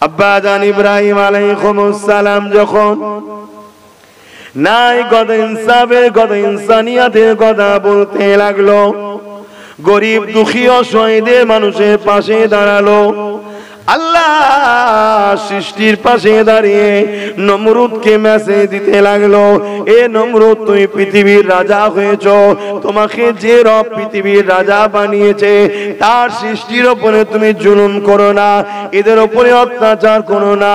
আব্বাজান ইব্রাহিম আলাইহিস সালাম যখন নাই গদা ইনসাফের কথা ইনসানিয়াতের কথা বলতে লাগলো, গরিব দুঃখী অসহায়দের মানুষের পাশে দাঁড়ালো, আল্লাহ সৃষ্টির পাশে দাঁড়িয়ে নমরুদকে মেসেজ দিতে লাগলো, এ নমরুদ তুমি পৃথিবীর রাজা হয়েছ, তোমাকে যে রব পৃথিবীর রাজা বানিয়েছে তার সৃষ্টির উপরে তুমি জুলুম করো না, এদের উপরে অত্যাচার করো না,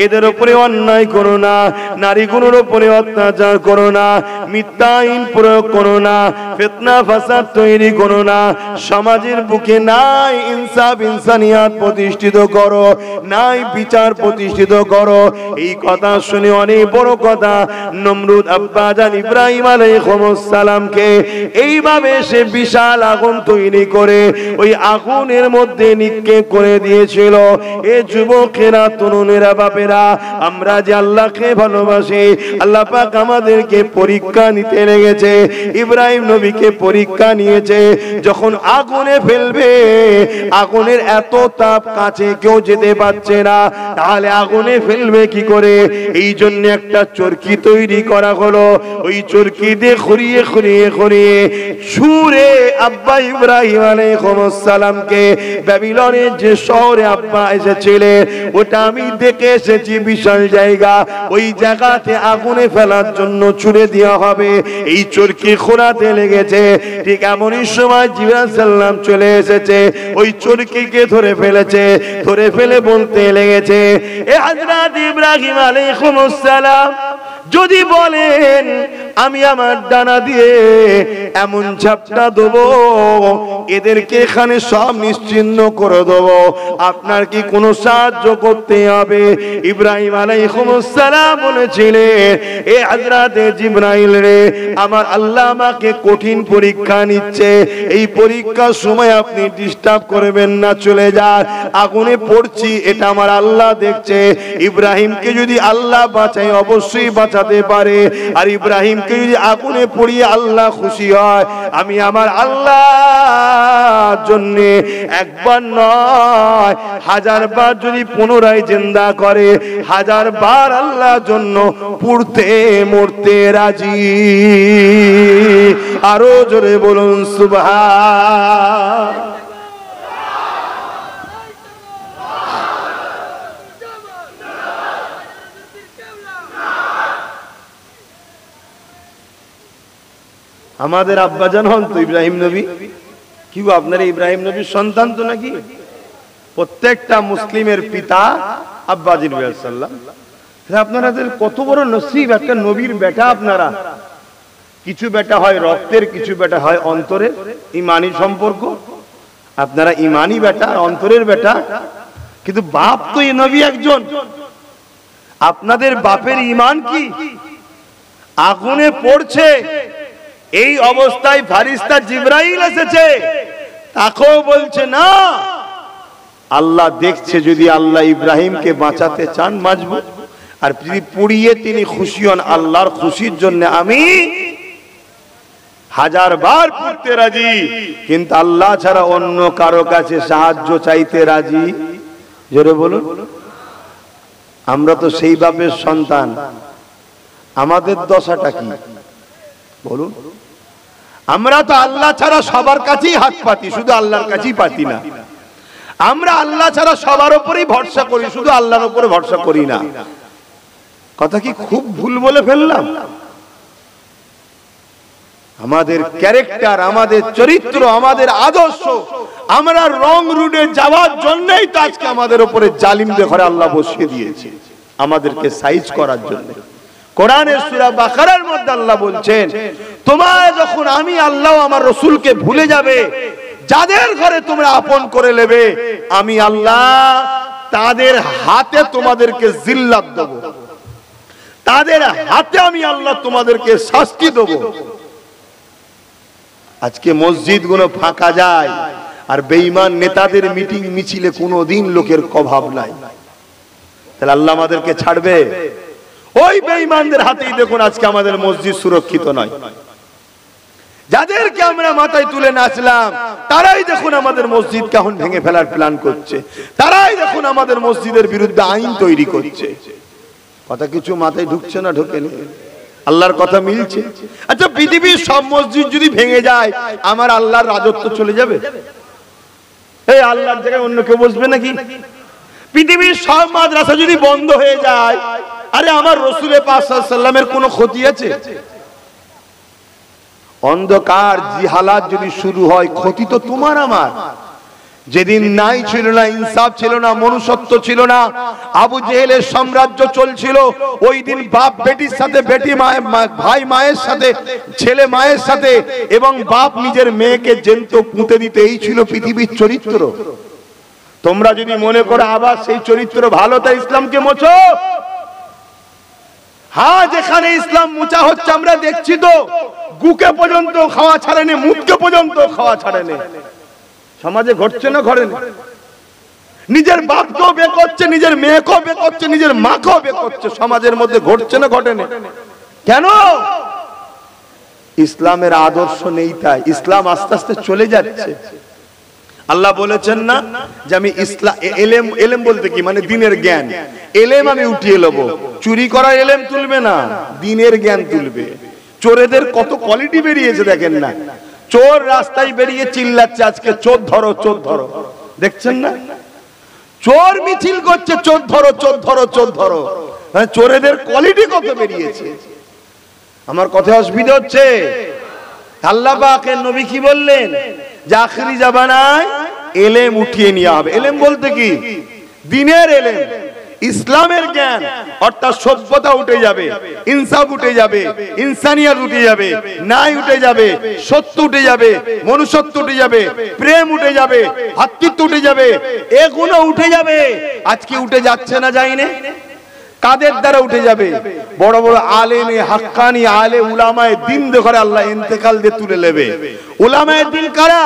এদের উপরে অন্যায় করো না, নারীগুলোর উপরে অত্যাচার করো না, মিথ্যা আইন প্রয়োগ করো না, ফিতনা ফাসাদ তৈরি করো না, সমাজের বুকে নাই ইনসাফ ইনসানিয়াত প্রতিষ্ঠিত করো, নাই বিচার প্রতিষ্ঠিত করো। এই কথা শুনে অনেক বড় কথা নমরুদ আব্বাজান ইব্রাহিম আলাইহিস সালামকে এইভাবে সে বিশাল আগুন তৈরি করে ওই আগুনের মধ্যে নিক্ষেপ করে দিয়েছিল। এ যুবকেরা, তরুণেরা, বাপেরা, আমরা যে আল্লাহকে ভালোবাসি, আল্লাহ পাক আমাদেরকে পরীক্ষা নিতে লেগেছে। ইব্রাহিম নবীকে পরীক্ষা নিয়েছে, যখন আগুনে ফেলবে আগুনের এত তাপ, কাছে কেউ যেতে পারছে না, তাহলে আগুনে ফেলবে কি করে? এই জন্য একটা চরকি তৈরি করা হলো, ওই চরকি দিয়ে খড়িয়ে খড়িয়ে খড়িয়ে সুরে আব্বা ইব্রাহিম আলাইহিস সালামকে ব্যাবিলনের যে শহরে আব্বা এসেছিলেন, ওটা আমি দেখে এসেছি, বিশাল জায়গা, ওই জায়গাতে আগুনে ফেলার জন্য ছুড়ে দেওয়া হবে। এই চরকি খোঁড়াতে লেগেছে, ঠিক এমনই সময় জিবরাইল সাল্লাম চলে এসেছে, ওই চরকিকে ধরে ফেলেছে, ধরে ফেলে বলতে লেগেছে, এ হযরত ইব্রাহিম আলাইহিস সালাম যদি বলেন আমি আমার ডানা দিয়ে এমন ঝাপটা দেবো এদেরকে এখানে সব নিশ্চিহ্ন করে দেবো, আপনার কি কোনো সাহায্য করতে হবে? ইব্রাহিম আলাইহিস সালাম বলেছিলেন, এ হযরত জিবরাইল রে, আমার আল্লাহ আমাকে কঠিন পরীক্ষা নিচ্ছে, এই পরীক্ষার সময় আপনি ডিস্টার্ব করবেন না, চলে যান, আগুনে পড়ছি এটা আমার আল্লাহ দেখছে। ইব্রাহিমকে যদি আল্লাহ বাঁচায় অবশ্যই বাঁচাতে পারে, আর ইব্রাহিমকে যদি আগুনে পড়িয়ে আল্লাহ খুশি হয়, আমি আমার আল্লাহর জন্য একবার নয় 1000 বার যদি পুনরায় জিন্দা করে, 1000 বার আল্লাহর জন্য পুড়তে মরতে রাজি। আরো জোরে বলুন সুবহান। আমাদের আব্বাজান হন তো ইব্রাহিম নবী, কি গো আপনারা ইব্রাহিম নবীর সন্তান তো নাকি? প্রত্যেকটা মুসলিমের পিতা আব্বা জিবরাইল সাল্লাম। আপনাদের কত বড় নসিব, একটা নবীর বেটা আপনারা। কিছু বেটা হয় রক্তের, কিছু বেটা হয় অন্তরের, ইমানি সম্পর্ক। আপনারা ইমানি বেটা, অন্তরের বেটা, কিন্তু বাপ তো এই নবী একজন। আপনাদের বাপের ইমান কি? আগুনে পড়ছে, এই অবস্থায় ফারিস্তা জিবরাইল এসেছে, তাকেও বলছে না, আল্লাহ দেখছে, যদি আল্লাহ ইব্রাহিমকে বাঁচাতে চান বাঁচবো, আর যদি পুড়িয়ে তিনি খুশি হন, আল্লাহর খুশির জন্য আমি 1000 বার পুড়তে রাজি, কিন্তু আল্লাহ ছাড়া অন্য কারো কাছে সাহায্য চাইতে রাজি। জোরে বলুন। আমরা তো সেই বাপের সন্তান, আমাদের দশাটা কি বলুন? আমরা তো আল্লাহ ছাড়া সবার কাছেই হাত পাতি, শুধু আল্লাহর কাছেই পাতি না। আমরা আল্লাহ ছাড়া সবার উপরেই ভরসা করি, শুধু আল্লাহর উপরে ভরসা করি না। কথা কি খুব ভুল বলে ফেললাম? আমাদের ক্যারেক্টার, আমাদের চরিত্র, আমাদের আদর্শ, আমরা রং রুটে যাওয়ার জন্যই তো আজকে আমাদের উপরে জালিমদের ঘরে আল্লাহ বসিয়ে দিয়েছে, আমাদেরকে সাইজ করার জন্য। কোরআনের সূরা বাকারার মধ্যে আল্লাহ বলছেন, তোমায় যখন আমি আল্লাহ আমার রাসূলকে ভুলে যাবে, যাদের ঘরে তোমরা আপন করে নেবে, আমি আল্লাহ তাদের হাতে তোমাদেরকে জিল্লাত দেব, তাদের হাতে আমি আল্লাহ তোমাদেরকে শাস্তি দেব। আজকে মসজিদগুলো ফাঁকা যায়, আর বেঈমান নেতাদের মিটিং মিছিলে কোনোদিন লোকের অভাব নাই, তাহলে আল্লাহ আমাদেরকে ছাড়বে? ওই বেঈমানদের হাতেই দেখুন আজকে আমাদের মসজিদ সুরক্ষিত নয়। যাদেরকে আমরা মাথায় তুলে নাচলাম, তারাই দেখুন আমাদের মসজিদকে এখন ভেঙে ফেলার প্ল্যান করছে, তারাই দেখুন আমাদের মসজিদের বিরুদ্ধে আইন তৈরি করছে। কথা কিছু মাথায় ঢুকছে না? ঢোকেনি? আল্লাহর কথা মিলছে? আচ্ছা, পৃথিবীর সব মসজিদ যদি ভেঙে যায়, আমার আল্লাহর রাজত্ব চলে যাবে? এই আল্লাহর জায়গায় অন্য কেউ বসবে নাকি? পৃথিবীর সব মাদ্রাসা যদি বন্ধ হয়ে যায়, আরে আমার রাসূলের পাক সাল্লাল্লাহু আলাইহি ওয়াসাল্লামের কোনো ক্ষতি আছে? অন্ধকার জিহালাত যদি শুরু হয়, ক্ষতি তো তোমার আমার। যেদিন নাই ছিল না, ইনসাফ ছিল না, মনুষ্যত্ব ছিল না, আবু জেহেলের সাম্রাজ্য চলছিল, ওই দিন বাপ বেটির সাথে, বেটি ভাই মায়ের সাথে, ছেলে মায়ের সাথে, এবং বাপ নিজের মেয়েকে জ্যান্ত পুঁতে দিতে, এই ছিল পৃথিবীর চরিত্র। তোমরা যদি মনে করো আবার সেই চরিত্র ভালো, তাই ইসলামকে মোছো। হ্যাঁ, যেখানে ইসলাম মোছা হচ্ছে আমরা দেখছি তো, গুকে পর্যন্ত খাওয়া ছাড়েনি, মুখকে পর্যন্ত খাওয়া ছাড়েনি। সমাজে ঘটছে না? ঘটে না? নিজের বাপকেও বে করছে, নিজের মেয়েকেও বে করছে, নিজের মাকেও বে করছে। সমাজের মধ্যে ঘটছে না? ঘটে না? কেন? ইসলামের আদর্শ নেই, তাই ইসলাম আস্তে আস্তে চলে যাচ্ছে। আল্লাহ বলেছেন না যে আমি ইসলাম, এলেম বলতে কি মানে দিনের জ্ঞান, এলেম আমি উঠিয়ে নেবো। চুরি করা এলেম তুলবে না, দিনের জ্ঞান তুলবে। চোরেদের কত কোয়ালিটি বেরিয়েছে দেখেন না? চোর রাস্তায় বেরিয়ে চিল্লাচ্ছে আজকে, চোর ধরো, চোর ধরো। দেখছেন না? চোর মিছিল করছে, চোর ধরো, চোর ধরো, চোর ধরো। চোরেদের কোয়ালিটি কত বেরিয়েছে। আমার কথা অসুবিধা হচ্ছে? আল্লাহ পাকের নবী কি বললেন? যে আখিরি জামানায় এলেম উঠিয়ে নেওয়া হবে। এলেম বলতে কি? দিনের এলেম, ইসলামের জ্ঞান, অর্থাৎ সভ্যতা উঠে যাবে, ইনসাফ উঠে যাবে, ইনসানিয়াত উঠে যাবে, ন্যায় উঠে যাবে, সত্য উঠে যাবে, মনুষ্যত্ব উঠে যাবে, প্রেম উঠে যাবে, ভ্রাতৃত্ব উঠে যাবে, এগুলো উঠে যাবে। আজকে উঠে যাচ্ছে না? যায়নি? কাদের দ্বারা উঠে যাবে? বড় বড় আলেমে হাক্কানি, আলে উলামায়ে দ্বীন করে আল্লাহ ইন্তেকাল দিয়ে তুলে নেবে। উলামায়ে দ্বীন কারা?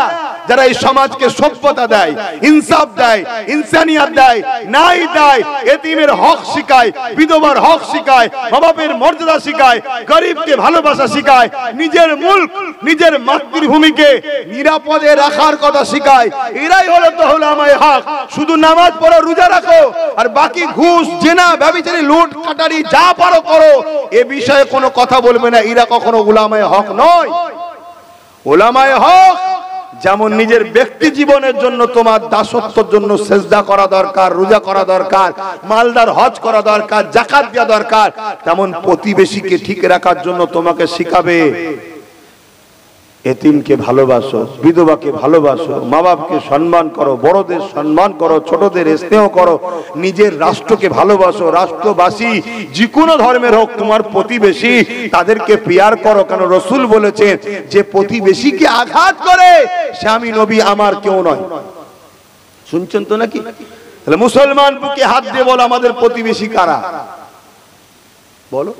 যারা এই সমাজকে সভ্যতা দেয়, ইনসাফ দেয়, ইনসানিয়াত দেয়, ন্যায় দেয়, এতিমের হক শিখায়, বিধবার হক শিখায়, মা-বাপের মর্যাদা শিখায়, গরিবকে ভালোবাসা শিখায়, নিজের মুলক, নিজের মাতৃভূমিকে নিরাপদে রাখার কথা শিখায়। এরাই হলো তো উলামায়ে হক। শুধু নামাজ পড়ো, রোজা রাখো, আর বাকি ঘুষ, জেনা, ব্যভিচারী, লুট, কাটারি যা পারো করো, এ বিষয়ে কোনো কথা বলবে না। এরা কখনো উলামায়ে হক নয়। উলামায়ে হক যেমন নিজের ব্যক্তি জীবনের জন্য তোমার দাসত্বের জন্য সেজদা করা দরকার, রোজা করা দরকার, মালদার হজ করা দরকার, যাকাত দেওয়া দরকার, তেমন প্রতিবেশীকে ঠিক রাখার জন্য তোমাকে শিখাবে এতিমকে ভালোবাসো, বিধবাকে ভালোবাসো, মা বাপকে সম্মান করো, বড়দের সম্মান করো, ছোটদের স্নেহ করো, নিজের রাষ্ট্রকে ভালোবাসো। রাষ্ট্রবাসী যে কোনো ধর্মের হোক, তোমার প্রতিবেশী, তাদেরকে প্যার করো। কেন? রাসূল বলেছেন যে প্রতিবেশীকে আঘাত করে সে আমি নবী, আমার কেউ নয়। শুনছেন তো নাকি? তাহলে মুসলমান বুকে হাত দিয়ে বলো আমাদের প্রতিবেশী কারা? বলো।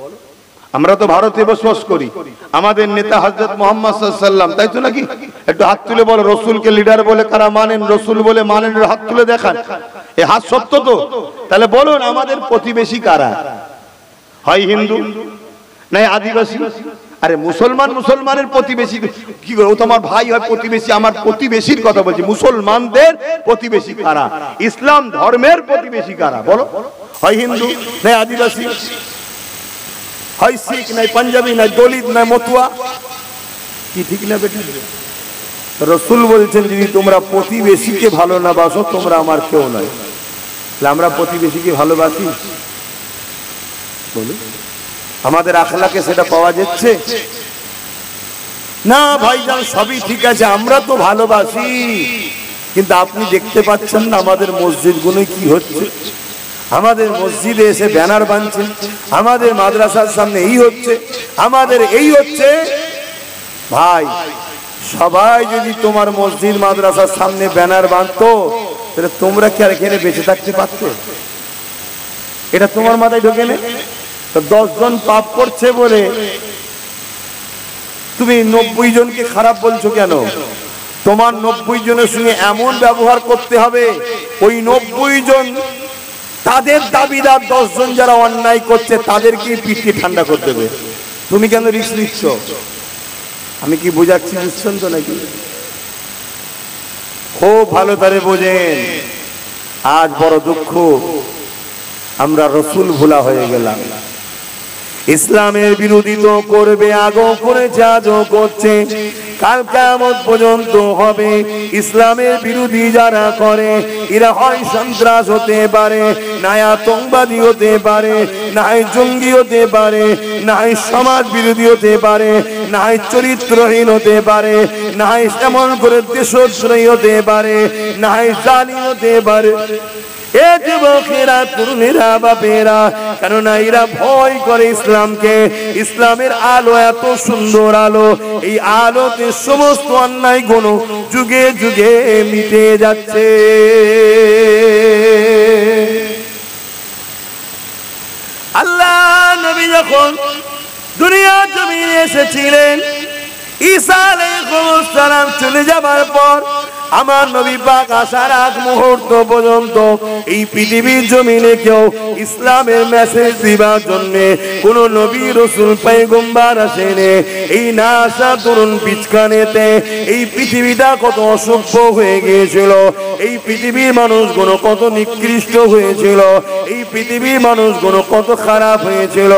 আমরা তো ভারতে বসবাস করি, আমাদের নেতা হযরত মুহাম্মদ সাল্লাল্লাহু আলাইহি ওয়াসাল্লাম, তাই তো নাকি? একটু হাত তুলে বলো রাসূলকে লিডার বলে কারা মানেন, রাসূল বলে মানেন, হাত তুলে দেখান। এই হাত সত্য তো? তাহলে বলুন আমাদের প্রতিবেশী কারা? হয় হিন্দু, নাই আদিবাসী। আরে মুসলমান মুসলমানের প্রতিবেশী কি করে? ও তো আমার ভাই হয়, প্রতিবেশী। আমার প্রতিবেশীর কথা বলছি, মুসলমানদের প্রতিবেশী কারা? ইসলাম ধর্মের প্রতিবেশী কারা? বলো। হয় হিন্দু, নাই আদিবাসী, হয় শিখ, নাই পাঞ্জাবি, নাই দলিত, নাই মতুয়া। কি ঠিক না বেটা? রাসূল বলছেন যদি তোমরা প্রতিবেশীকে ভালো না বাসো, তোমরা আমার কেউ নয়। আমরা প্রতিবেশীকে ভালোবাসি? বলুন, আমাদের আখলাকে সেটা পাওয়া যাচ্ছে না? ভাইজান সবই ঠিক আছে, আমরা তো ভালোবাসি, কিন্তু আপনি দেখতে পাচ্ছেন না আমাদের মসজিদগুলোয় কি হচ্ছে? আমাদের মসজিদে এসে ব্যানার বাঁধছে, আমাদের মাদ্রাসার সামনে এই হচ্ছে, আমাদের এই হচ্ছে। ভাই, সবাই যদি তোমার মসজিদ মাদ্রাসার সামনে ব্যানার বাঁধতো, তাহলে তোমরা কি আর এখানে বেঁচে থাকতে পারতে? এটা তোমার মাথায় ঢোকে না? 10 জন পাপ করছে বলে তুমি 90 জনকে খারাপ বলছো কেন? তোমার 90 জনের সঙ্গে এমন ব্যবহার করতে হবে, ওই 90 জন তাদের দাবিদার 10 জন যারা অন্যায় করছে তাদেরকে পিটিয়ে ঠান্ডা করে দেবে। তুমি কেন রিস্ক নিচ্ছ? আমি কি বোঝাচ্ছি, বুঝছেন তো নাকি? খুব ভালো করে বোঝেন। আজ বড় দুঃখ, আমরা রসুল ভোলা হয়ে গেলাম। ইসলামের বিরোধিতা করবে, আগেও করেছে, আজও করছে, কাল কিয়ামত পর্যন্ত হবে। ইসলামের বিরোধী যারা করে, এরা হয় সন্ত্রাস হতে পারে, না আতঙ্কবাদী হতে পারে, না জঙ্গি হতে পারে, না সমাজ বিরোধী হতে পারে, না চরিত্রহীন হতে পারে, না এমন করে দেশদ্রোহী হতে পারে, না জালিম হতে পারে। এ যুবকেরা, তরুণেরা, বাপেরা, কেননা এরা ভয় করে ইসলামকে। ইসলামের আলো এত সুন্দর আলো, এই আলোতে সমস্ত অন্যায় গুণ যুগে যুগে মিটে যাচ্ছে। আল্লাহ নবী যখন দুনিয়া জমিনে এসেছিলেন, ঈসা আলাইহিস সালাম চলে যাবার পর আমার নবী পাক আসার আগ মুহূর্ত পর্যন্ত এই পৃথিবীর জমিনে কেউ ইসলামের মেসেজ দিবার জন্য কোন নবী রাসূল পয়গম্বর আসেনি। এই না আসা তরুণ পিছখানেতে এই পৃথিবীটা কত অসভ্য হয়ে গিয়েছিল, এই পৃথিবীর মানুষগুলো কত নিকৃষ্ট হয়েছিল, এই পৃথিবীর মানুষগুলো কত খারাপ হয়েছিল।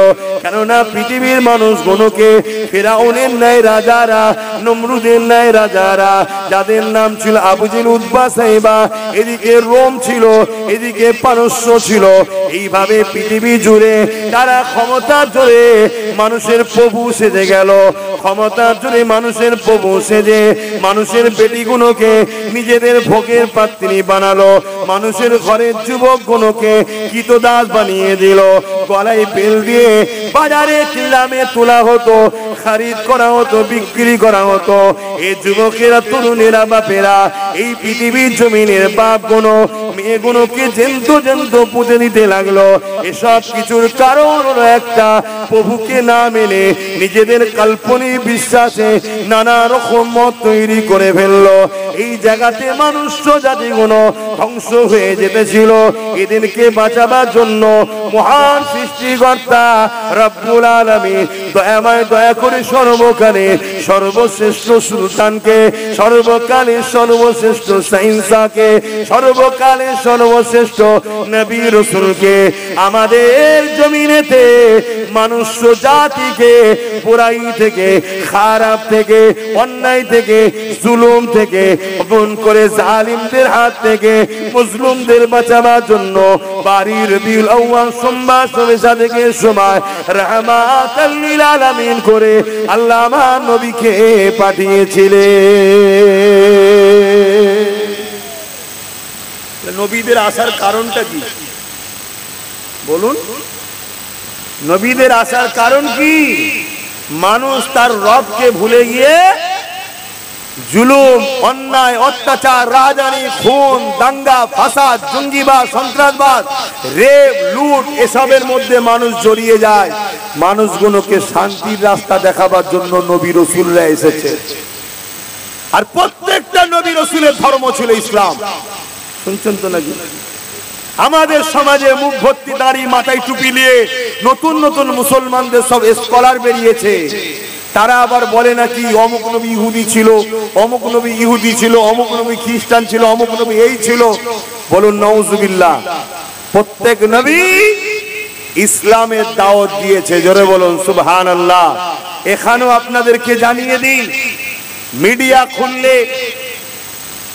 কেননা পৃথিবীর মানুষগুলোকে ফিরাউনের ন্যায় রাজারা, নমরুদের ন্যায় রাজারা, যাদের নাম ছিল আবু জেহেল, উতবা, সাইবা, এদিকে রোম ছিল, এদিকে পারস্য ছিল, এইভাবে পৃথিবী জুড়ে তারা ক্ষমতার জোরে মানুষের প্রভু সেজে গেল। ক্ষমতার জোরে মানুষের প্রভু সেজে মানুষের বেটিগুলোকে নিজেদের ভোগের পাত্রী বানালো, মানুষের ঘরের যুবকগুলোকে কৃতদাস বানিয়ে দিল, গলায় বেল দিয়ে বাজারে কিলামে তোলা হতো, খারিদ করা হতো, বিক্রি করা হতো। এই যুবকেরা, তরুণেরা, বাপেরা এই পৃথিবীর জমিনের বাপগুলো মেয়েগুলোকে জেন্ত জেন্ত পুঁতে দিতে লাগলো। এসব কিছুর কারণ হলো একটা, প্রভুকে না মেনে নিজেদের কাল্পনিক বিশ্বাসে নানা রকম মত তৈরি করে ফেললো। এই জায়গাতে মানুষ জাতিগুলো ধ্বংস হয়ে যেতেছিল। এদেরকে বাঁচাবার জন্য মহান সৃষ্টিকর্তা রব্বুল আলামিন দয়াময় দয়া করে সর্বকালে সর্বশ্রেষ্ঠ সুলতানকে, সর্বকালে সর্বশ্রেষ্ঠ সাইন্সাকে, সর্বকালে সর্বশ্রেষ্ঠ নবী রাসূলকে আমাদের জমিনেতে মানুষ জাতিকে বুরাই থেকে, খারাপ থেকে, অন্যায় থেকে, জুলুম থেকে, অপন করে জালিমদের হাত থেকে মুসলিমদের বাঁচাবার জন্য বাড়ির রবিউল আউয়াল সোমবার সাদেকের সময় রাহমাতাল লিল আলামিন করে আল্লাহ আমার নবীকে পাঠিয়েছিলেন। নবীদের আসার কারণটা কি বলুন? নবীদের আসার কারণ কি? মানুষ তার রবকে ভুলে গিয়ে জুলুম, অন্যায়, অত্যাচার, রাজধানী, খুন, দাঙ্গা, ফাসাদ, জঙ্গিবাদ, সন্ত্রাসবাদ, রেপ, লুট এসবের মধ্যে মানুষ জড়িয়ে যায়। মানুষগুলোকে শান্তির রাস্তা দেখাবার জন্য নবী রাসূলরা এসেছে। আর প্রত্যেকটা নবী রাসূলের ধর্ম ছিল ইসলাম। শুনছেন তো নাকি? আমাদের সমাজে মুখ ভর্তি দাড়ি, মাথায় টুপি নিয়ে নতুন নতুন মুসলমানদের সব স্কলার বেরিয়েছে। তারা আবার বলে নাকি অমুক নবী ইহুদি ছিল, অমুক নবী ইহুদি ছিল, অমুক নবী খ্রিস্টান ছিল, অমুক নবী এই ছিল। বলুন নাউজুবিল্লাহ। প্রত্যেক নবী ইসলামের দাওয়াত দিয়েছে। জোরে বলুন সুবহানাল্লাহ। এখানেও আপনাদেরকে জানিয়ে দিই, মিডিয়া খুললে,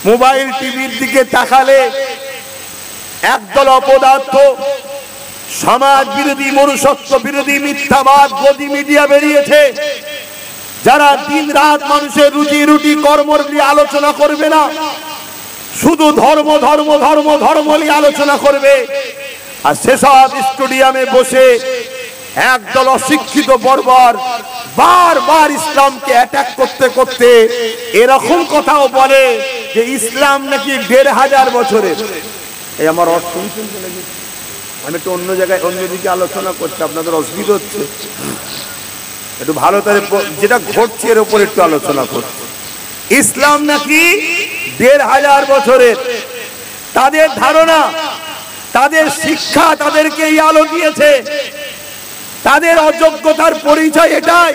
মোবাইল টিভির দিকে তাকালে একদল অপদার্থ সমাজ বিরোধী, মনুষ্যত্ব বিরোধী, মিথ্যাবাদ গদি মিডিয়া বেরিয়েছে, যারা দিন রাত মানুষের রুজি রুটি কর্ম নিয়ে আলোচনা করবে না, শুধু ধর্ম ধর্ম ধর্ম ধর্ম নিয়ে আলোচনা করবে। আর সেসব স্টেডিয়ামে বসে একদল অশিক্ষিত বর্বর বারবার ইসলামকে অ্যাটাক করতে করতে এরকম কথাও বলে যে ইসলাম নাকি ১৫০০ বছরের। এই আমার অর্থ শুনছেন নাকি? আমি একটু অন্য জায়গায়, অন্যদিকে আলোচনা করছি, আপনাদের অসুবিধা হচ্ছে। একটু ভালো করে যেটা ঘটছে এর উপর একটু আলোচনা করছি। ইসলাম নাকি ১৫০০ বছরের। তাদের ধারণা, তাদের শিক্ষা তাদেরকে এই আলো দিয়েছে। তাদের অযোগ্যতার পরিচয় এটাই।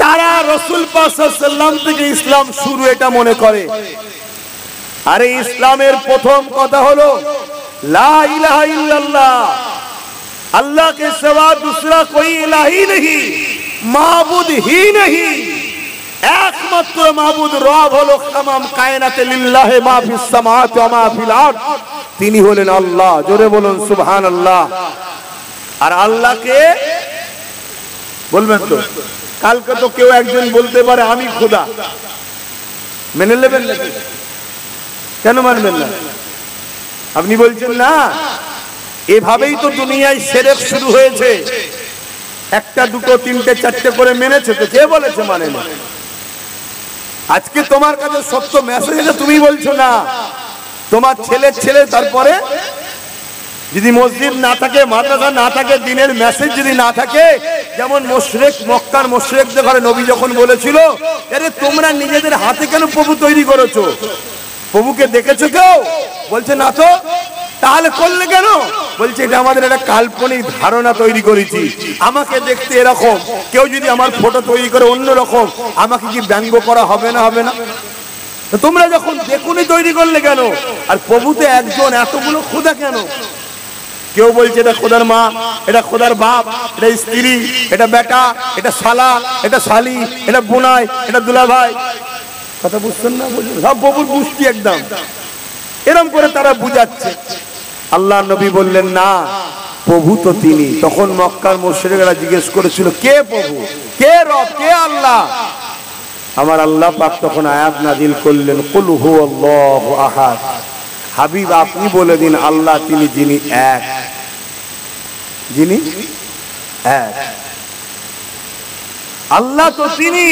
তারা রাসূল পাক সাল্লাল্লাহু আলাইহি ওয়াসাল্লাম থেকে ইসলাম শুরু এটা মনে করে। আরে ইসলামের প্রথম কথা হলো লা ইলাহা ইল্লাল্লাহ, अल्लाह के सिवा दूसरा कोई इलाही नहीं, माबूद ही नहीं, एकमात्र माबूद रब হলো तमाम कायनाते लिल्लाहि मा फिस समावाति वा मा फिल आरद, তিনি হলেন আল্লাহ। জোরে বলুন সুবহানাল্লাহ। আর আল্লাহকে বলবেন তো, কালকে তো কেউ একজন বলতে পারে আমি খোদা, মেনে নেবেন নাকি? কেন মানবেন না? আপনি বলছেন না, এভাবেই তো দুনিয়ায় শিরক শুরু হয়েছে। একটা দুটো তিনটে চারটে করে মেনেছে, তো কে বলেছে মানে না? আজকে তোমার কাছে সত্য মেসেজ আছে, তুমি বলছো না। তোমার ছেলে তারপরে যদি মসজিদ না থাকে, মাদ্রাসা না থাকে, দিনের মেসেজ যদি না থাকে, যেমন মুশরিক, মক্কার মুশরিকদের ঘরে নবী যখন বলেছিল, আরে তোমরা নিজেদের হাতে কেন প্রভু তৈরি করেছো? প্রভুকে দেখেছো কেউ? বলছে না তো। তাহলে করলে কেন? বলছে এটা আমাদের একটা কাল্পনিক ধারণা তৈরি করেছি, আমাকে দেখতে এরকম, কেউ যদি আমার ফটো তৈরি করে অন্য রকম, আমাকে কি ব্যঙ্গ করা হবে না? হবে না? তোমরা যখন দেখুনি তৈরি করলে কেন? আর প্রভুতে একজন, এতগুলো খোদা কেন? কেউ বলছে এটা খোদার মা, এটা খোদার বাপ, এটা স্ত্রী, এটা বেটা, এটা শালা, এটা শালি, এটা বোনাই, এটা দুলাভাই। কথা বুঝছেন না? সব প্রভুর পুষ্টি একদম এরকম করে তারা বুঝাচ্ছে। আল্লাহ নবী বললেন না, প্রভু তো তিনি। তখন মক্কার মুশরিকরা জিজ্ঞেস করেছিল কে প্রভু, কে রব, কে আল্লাহ? আমার আল্লাহ পাক তখন আয়াত নাযিল করলেন, কুল হুয়াল্লাহু আহাদ, হাবিব আপনি বলে দিন আল্লাহ তিনি যিনি এক, যিনি এক। আল্লাহ তো তিনি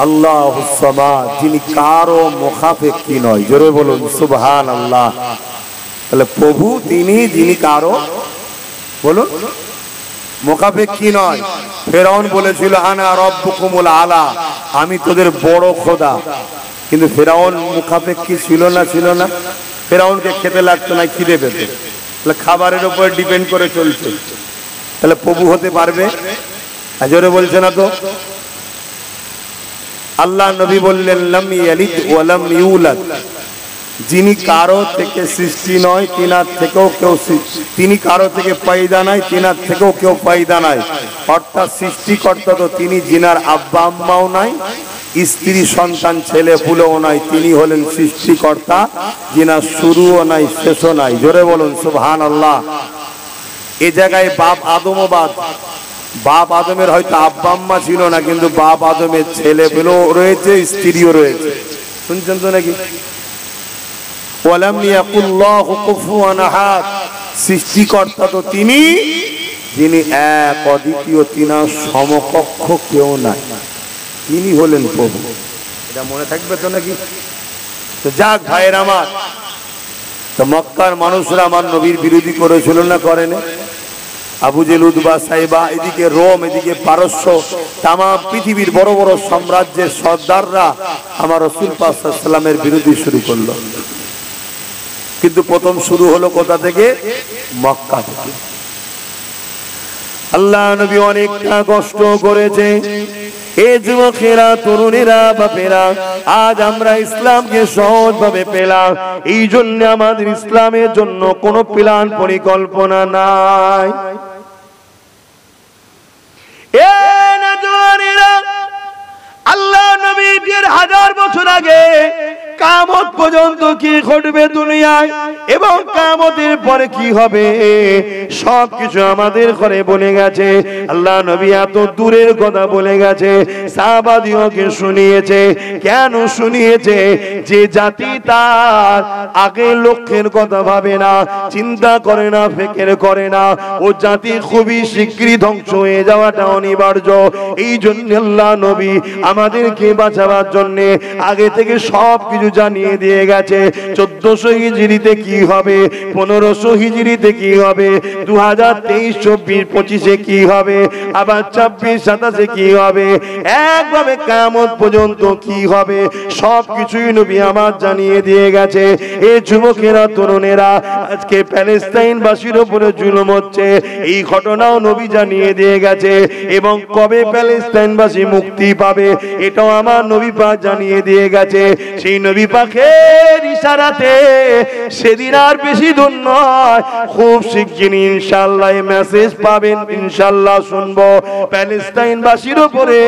আল্লাহুস সামাদ, যিনি কারো মুখাপেক্ষী নয়। জোরে বলুন সুবহানাল্লাহ। তাহলে প্রভু তিনি যিনি কারো, বলুন, মুখাপেক্ষী নয়। ফেরাউন বলেছিল আনা রাব্বুকুমুল আলা, আমি তোদের বড় খোদা। কিন্তু ফেরাউন মুখাপেক্ষী ছিল না? ছিল না? ফেরাউনকে খেতে লাগতো না, খিদে পেত, তাহলে খাবারের উপর ডিপেন্ড করে চলছে। তাহলে প্রভু হতে পারবে? জোরে বলছে না তো। আল্লাহ নবী বললেন লাম ইয়ালিদ ওয়া লাম ইউলাদ, যিনি কারো থেকে সৃষ্টি নয়, তিনার থেকেও কেউ, তিনি কারো থেকে পয়দা নয়, তিনার থেকেও কেউ পয়দা নয়। অর্থাৎ সৃষ্টিকর্তা তো তিনি, যিনার আব্বা আম্মাও নাই, স্ত্রী সন্তান ছেলে পুলেও নাই। তিনি হলেন সৃষ্টিকর্তা, যিনার শুরুও নাই শেষও নাই। জোরে বলুন সুবহানাল্লাহ। এ জায়গায় বাপ আদমবাদ, বাপ আদমের হয়তো আব্বা আম্মা ছিল না, কিন্তু বাপ আদমের ছেলে পেলেও রয়েছে, স্ত্রীও রয়েছে। শুনছেন তো নাকি? ওয়ালাম ইয়াকুল্লাহু কুফুয়ান আহাদ, সৃষ্টিকর্তা তো তিনি, যিনি এক অদ্বিতীয়, তিনার সমকক্ষ কেউ নাই, তিনি হলেন প্রভু। এটা মনে থাকবে তো নাকি? তো যাক ভাইয়ের আমার, তো মক্কার মানুষরা আমার নবীর বিরোধী করেছিল না? করেনি? আবু জেল, উতবা, সাইবা, এদিকে রোম, এদিকে পারস্য, তামাম পৃথিবীর বড় বড় সাম্রাজ্যের সর্দাররা আমার রাসূল পাক সাল্লাল্লাহু আলাইহি ওয়াসাল্লামের বিরোধী শুরু করলো। কিন্তু প্রথম শুরু হলো কোথা থেকে? মক্কা থেকে। আল্লাহ নবী অনেকটা কষ্ট করেছে। এই যুবকেরা, তরুণেরা, বাপেরা, আজ আমরা ইসলামকে সহজভাবে পেলাম। এই জন্য আমাদের ইসলামের জন্য কোনো প্ল্যান পরিকল্পনা নাই। আল্লাহ নবী ১,৫০০ বছর আগে কিয়ামত পর্যন্ত কি ঘটবে দুনিয়ায় এবং কিয়ামতের পরে কি হবে সবকিছু আমাদের ঘরে বলে গেছে। আল্লাহ নবী এত দূরের কথা বলে গেছে, সাহাবাদিওকে শুনিয়েছে। কেন শুনিয়েছে? যে জাতি তার আগে লক্ষ্যের কথা ভাবে না, চিন্তা করে না, ফিকির করে না, ও জাতি খুবই শীঘ্রই ধ্বংস হয়ে যাওয়াটা অনিবার্য। এই জন্য আল্লাহ নবী আমাদেরকে বাঁচাবার জন্য আগে থেকে সবকিছু জানিয়ে দিয়ে গেছে 1400 হিজরিতে কি হবে, 1500 হিজরিতে কি হবে, 2023, 24, 25 কি হবে, আবার 26, 27 কি হবে, একভাবে কিয়ামত পর্যন্ত কি হবে, সব কিছুই নবী আমার জানিয়ে দিয়ে গেছে। এই যুবকেরা, তরুণেরা, আজকে প্যালেস্টাইনবাসীর উপরে জুলুম হচ্ছে, এই ঘটনাও নবী জানিয়ে দিয়ে গেছে। এবং কবে প্যালেস্টাইনবাসী মুক্তি পাবে এটাও আমার নবী পাক জানিয়ে দিয়ে গেছে। সেই নবী পাকের ইশারাতে সেদিন আর বেশি দূর নয়, খুব শিগগিরই ইনশাআল্লাহ এই মেসেজ পাবেন, ইনশাআল্লাহ শুনবো। প্যালেস্টাইনবাসীর উপরে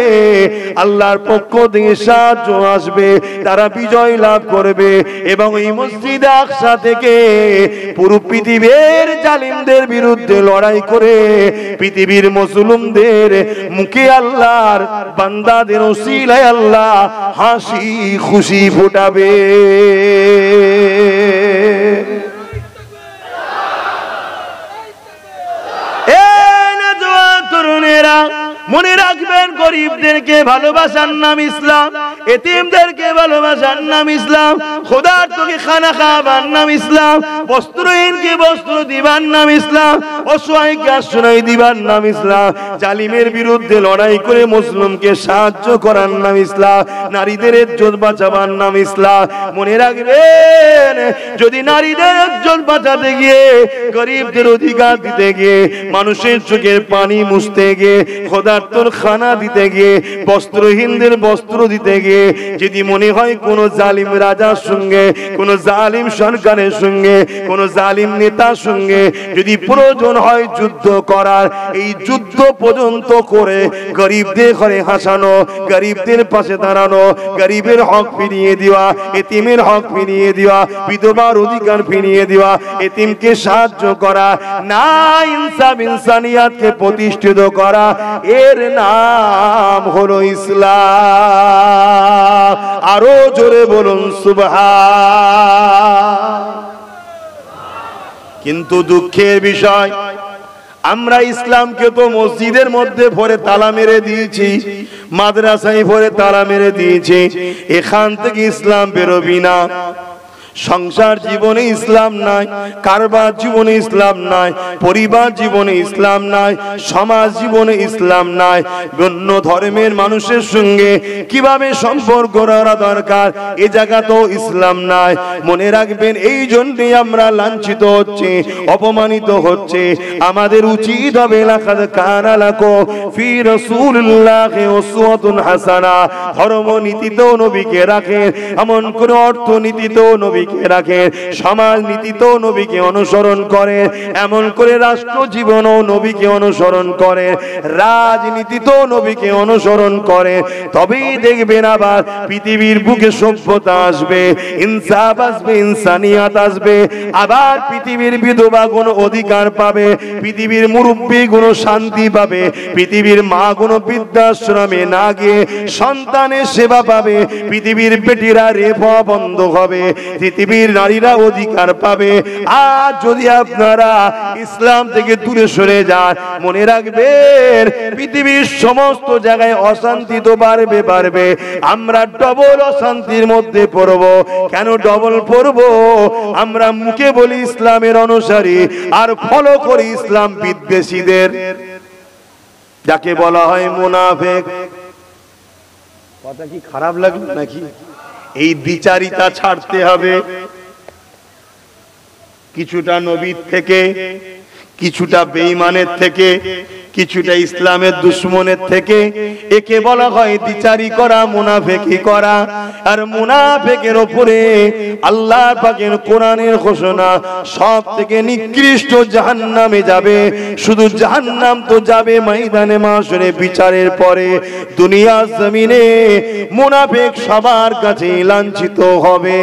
আল্লাহর পক্ষ থেকে সাহায্য আসবে, তারা বিজয় লাভ করবে এবং এই মসজিদ আকসা থেকে পুরো পৃথিবীর জালিমদের বিরুদ্ধে লড়াই করে পৃথিবীর মুসলিমদের মুখে আল্লাহর বান্দাদের ওসিলায় আল্লাহ হাসি খুশি ফোটাবে। তরুণেরা মনে রাখবেন, গরিবদেরকে ভালোবাসার নাম ইসলাম, এতিমদেরকে ভালোবাসার নাম ইসলাম, ক্ষুধার্তকে খানা খাওয়াবার নাম ইসলাম, বস্ত্রহীনকে বস্ত্র দিবার নাম ইসলাম, অসহায়কে আশ্রয় দিবার নাম ইসলাম, জালিমের বিরুদ্ধে লড়াই করে মুসলিমকে সাহায্য করার নাম ইসলাম, নারীদের ইজ্জত বাঁচাবার নাম ইসলাম। মনে রাখবেন, যদি নারীদের ইজ্জত বাঁচাতে গিয়ে, গরিবদের অধিকার দিতে গিয়ে, মানুষের চোখের পানি মুছতে গিয়ে, ক্ষুধার্তর খানা দিতে গিয়ে, বস্ত্রহীনদের বস্ত্র দিতে গিয়ে যদি মনে হয় কোন জালিম রাজার সঙ্গে, কোন জালিম সরকারের সঙ্গে, কোন জালিম নেতার সঙ্গে যদি প্রয়োজন হয় যুদ্ধ করার, এই যুদ্ধ পর্যন্ত করে গরিবদের ঘরে হাসানো, গরিবদের পাশে দাঁড়ানো, গরিবের হক ফিরিয়ে দেওয়া, এতিমের হক ফিরিয়ে দেওয়া, বিধবার অধিকার ফিরিয়ে দেওয়া, এতিমকে সাহায্য করা, না ইনসাফ ইনসানিয়াতকে প্রতিষ্ঠিত করা, এর নাম হলো ইসলাম। আরো জোরে বলুন সুবহান। কিন্তু দুঃখের বিষয়, আমরা ইসলামকে তো মসজিদের মধ্যে ভরে তালা মেরে দিয়েছি, মাদ্রাসায় ভরে তালা মেরে দিয়েছি, এখান থেকে ইসলাম বেরোবি না। সংসার জীবনে ইসলাম নাই, কারবার জীবনে ইসলাম নাই, পরিবার জীবনে ইসলাম নাই, সমাজ জীবনে ইসলাম নাই, অন্য ধর্মের মানুষের সঙ্গে কিভাবে সম্পর্ক রাখা দরকার এ জায়গাতেও ইসলাম নাই। মনে রাখবেন, এই জন্যই আমরা লাঞ্ছিত হচ্ছে, অপমানিত হচ্ছে। আমাদের উচিত হবে লাকাদ কানা লাকুম ফি রাসূলিল্লাহি উসওয়াতুন হাসানা। ধর্মনীতিতেও নবীকে রাখেন, এমন কোন অর্থনীতিতেও নবী রাখেন, সমাজ নীতিতেও নবীকে অনুসরণ করে, এমন করে রাষ্ট্র জীবনও নবীকে অনুসরণ করে, রাজনীতিতেও নবীকে অনুসরণ করে। তবেই দেখবেন আবার পৃথিবীর বুকে সভ্যতা আসবে, ইনসাফ আসবে, ইনসানিয়াত আসবে। আবার পৃথিবীর বিধবা কোনো অধিকার পাবে, পৃথিবীর মুরব্বী কোনো শান্তি পাবে, পৃথিবীর মা কোনো বৃদ্ধাশ্রমে না গিয়ে সন্তানের সেবা পাবে, পৃথিবীর বেটিরা রেপ হওয়া বন্ধ হবে, পৃথিবীর নারীরা অধিকার পাবে। আর যদি আপনারা ইসলাম থেকে দূরে সরে যান, মনে রাখবেন পৃথিবীর সমস্ত জায়গায় অশান্তি তো বাড়বে বাড়বে, আমরা ডবল অশান্তির মধ্যে পড়ব। কেন ডবল পড়ব? আমরা মুখে বলি ইসলামের অনুসারী আর ফলো করি ইসলাম বিদ্বেষীদের, যাকে বলা হয় মুনাফিক। কথা কি খারাপ লাগলো নাকি? এই দ্বিচারিতা ছাড়তে হবে। কিছুটা নবীর থেকে, কিছুটা বেঈমানের থেকে, কিছুটা ইসলামের দুশমনের থেকে, একে বলা হয় দ্বিচারি করা, মুনাফিকি করা। আর মুনাফিকের উপরে আল্লাহ পাকের কোরআনের ঘোষণা, সব থেকে নিকৃষ্ট জাহান্নামে যাবে। শুধু জাহান্নাম তো যাবে ময়দানে মাশরে বিচারের পরে। দুনিয়ার জমিনে মুনাফিক সবার কাছে লাঞ্ছিত হবে।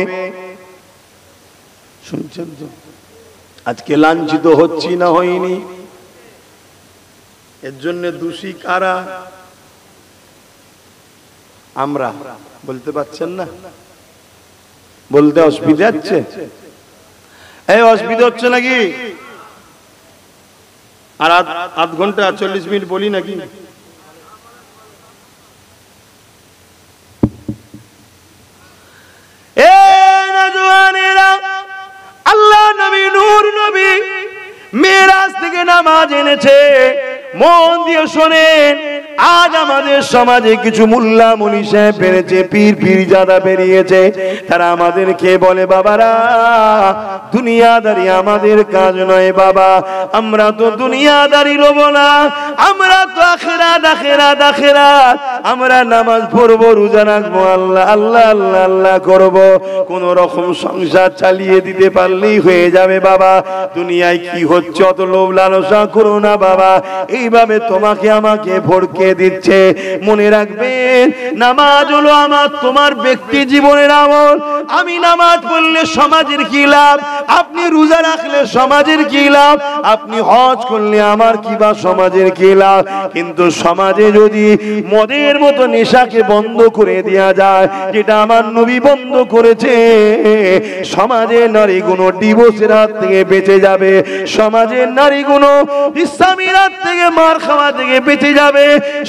শুনছেন তো? আজকে লাঞ্ছিত হচ্ছি না হয়নি? এর জন্য দোষী কারা? আমরা। বলতে পারছেন না? বলতে অসুবিধা হচ্ছে? এই অসুবিধা হচ্ছে নাকি? আর আধ ঘন্টা 40 মিনিট বলি নাকি? নামাজ এনেছে। মন দিয়ে শোনেন, আজ আমাদের সমাজে কিছু মুল্লা মুনি সাহেব বেরিয়েছে, পীর পীরজাদা বেরিয়েছে। তারা আমাদেরকে বলে, বাবারা দুনিয়াদারি আমাদের কাজ নয় বাবা, আমরা তো দুনিয়াদারি লব না, আমরা তো আখিরাত আখিরাত আখিরাত। আমরা নামাজ পড়বো, রোজা রাখবো, আল্লাহ আল্লাহ আল্লাহ আল্লাহ করবো, কোন রকম সংসার চালিয়ে দিতে পারলেই হয়ে যাবে বাবা। দুনিয়ায় কি হচ্ছে অত লোভ লালসা করো না বাবা। এইভাবে তোমাকে আমাকে ভড়কে দিচ্ছে। মনে রাখবেন, নামাজ হলো আমার তোমার ব্যক্তি জীবনের আমল। আমি নামাজ পড়লে সমাজের কি লাভ, আপনি রোজা রাখলে সমাজের কি লাভ, আপনি হজ করলে আমার কি বা সমাজের কি লাভ। কিন্তু সমাজে যদি মদের মতো নেশাকে বন্ধ করে দেওয়া যায়, যেটা আমার নবী বন্ধ করেছে, সমাজের নারীগুলো ডিভোর্সের হাত থেকে বেঁচে যাবে, সমাজের নারীগুলো ইসলামের হাত থেকে মার খাওয়া থেকে বেঁচে যাবে।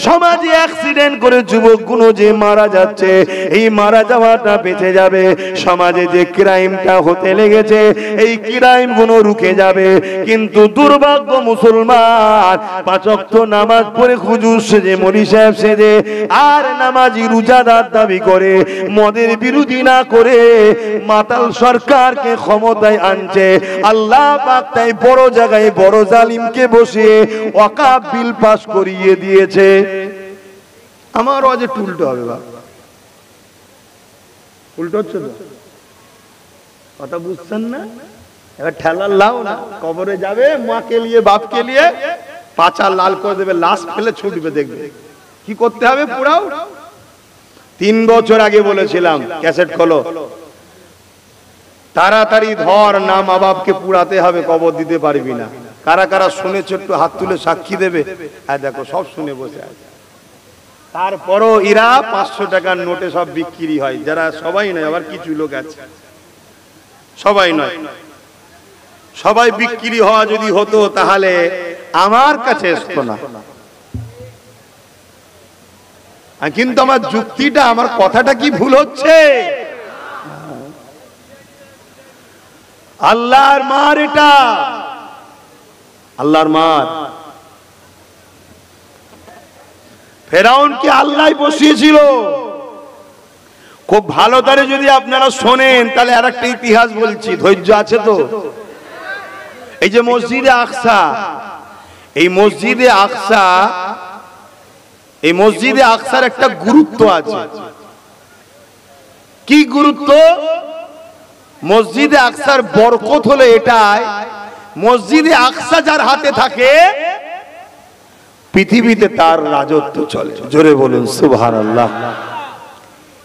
সমাজে অ্যাক্সিডেন্ট করে যুবকগুলো যে মারা যাচ্ছে, এই মারা যাওয়াটা বেঁচে যাবে। সমাজে যে ক্রাইমটা হতে লেগেছে, এই ক্রাইমগুলো রুখে যাবে। কিন্তু দুর্ভাগ্য মুসলমান পাঁচ ওয়াক্ত নামাজ পড়ে হুজুর সেজে, মৌলভী সাহেব সেজে, আর নামাজি রোজাদার দাবি করে, মদের বিরোধী না করে মাতাল সরকারকে ক্ষমতায় আনছে। আল্লাহ পাক তাই বড় জায়গায় বড় জালিমকে বসিয়ে ওয়াকাফ বিল পাস করিয়ে দিয়েছে। আমার আজ উল্টো হবে বাবা, উল্টো হচ্ছে তো, কথা বুঝছেন না? এবার ঠেলা লাও না, কবরে যাবে, মাকে নিয়ে বাপকে নিয়ে পাচা লাল করে দেবে, লাশ ফেলে ছুটবে, দেখবে কি করতে হবে পুরাও। 3 বছর আগে বলেছিলাম, ক্যাসেট খোলো, তাড়াতাড়ি ধর না, মা বাপকে পুরাতে হবে, কবর দিতে পারবি না। কারা কারা শুনেছে একটু হাত তুলে সাক্ষী দেবে। আর দেখো সব শুনে বসে আছে। তারপরও এরা 500 টাকার নোটে সব বিক্রি হয়। যারা সবাই নয়, আবার কিছু লোক আছে, সবাই নয়, সবাই বিক্রি হওয়া যদি হতো তাহলে আমার কাছে আসতো না। কিন্তু আমার যুক্তিটা, আমার কথাটা কি ভুল হচ্ছে? আল্লাহর মার, এটা আল্লাহর মার। ফেরাউনকে আল্লাহ বসিয়েছিল। খুব ভালো করে যদি আপনারা শোনেন, তাহলে আর একটা ইতিহাস বলছি, ধৈর্য আছে তো? এই যে মসজিদে আকসা, এই মসজিদে আকসা, এই মসজিদে আকসার একটা গুরুত্ব আছে। কি গুরুত্ব? মসজিদে আকসার বরকত হলো এটাই, মসজিদে আকসা যার হাতে থাকে, পৃথিবীতে তার রাজত্ব চলে। জোরে বলুন সুবহানাল্লাহ।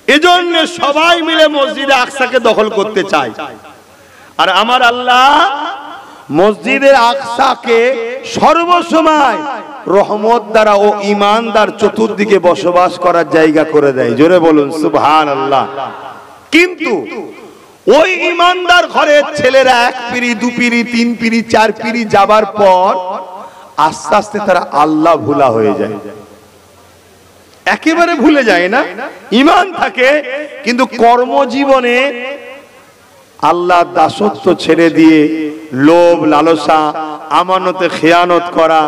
এজন্য সবাই মিলে মসজিদে আকসাকে দখল করতে চায়। আর আমার আল্লাহ মসজিদের আকসাকে সর্বসময় রহমত দ্বারা ও ঈমানদার চতুর্দিকে বসবাস করার জায়গা করে দেয়। জোরে বলুন সুবহানাল্লাহ। কিন্তু ওই ঈমানদার ঘরের ছেলেরা 1 পিঁড়ি 2 পিঁড়ি 3 পিঁড়ি 4 পিঁড়ি যাবার পর আস্তে আস্তে তারা আল্লাহ ভুলা হয়ে যায়। একেবারে ভুলে যায় না, ঈমান থাকে, কিন্তু কর্মজীবনে আল্লাহ দাসত্ব ছেড়ে দিয়ে লোভ লালসা, আমানতে খেয়ানত করা,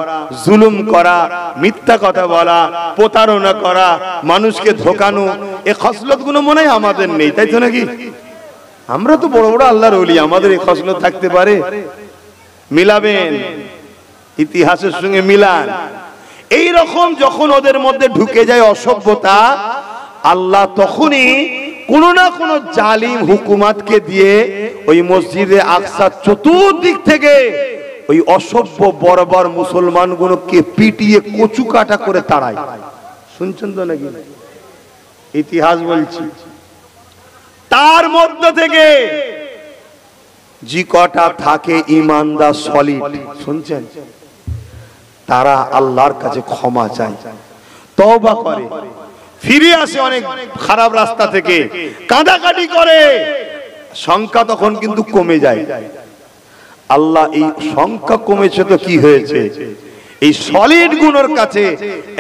জুলুম করা, মিথ্যা কথা বলা, প্রতারণা করা, মানুষকে ধোকানো, এই খসলতগুলো মনে হয় আমাদের নেই, তাই তো নাকি? আমরা তো বড় বড় আল্লাহর ওলি, আমাদের এই খসলত থাকতে পারে? মিলাবেন, ইতিহাসের সঙ্গে মিলান। এই রকম যখন ওদের মধ্যে ঢুকে যায় অসভ্যতা, আল্লাহ তখনই কোন না কোন জালিম হুকুমাতকে দিয়ে ওই মসজিদে আকসা চতুর্দিক থেকে ওই অসভ্য বর্বর মুসলমানগুলোকে পিটিয়ে কচু কাটা করে তাড়ায়। শুনছেন তো নাকি? ইতিহাস বলছি। তার মধ্য থেকে যে কটা থাকে ইমানদার সলিড, শুনছেন, তারা আল্লাহর কাছে ক্ষমা চায়, তওবা করে, ফিরে আসে অনেক খারাপ রাস্তা থেকে, কাঁদাকাটি করে, সংখ্যা তখন কিন্তু কমে যায়। আল্লাহ এই সংখ্যা কমেছে তো কি হয়েছে, এই সলিড গুণের কাছে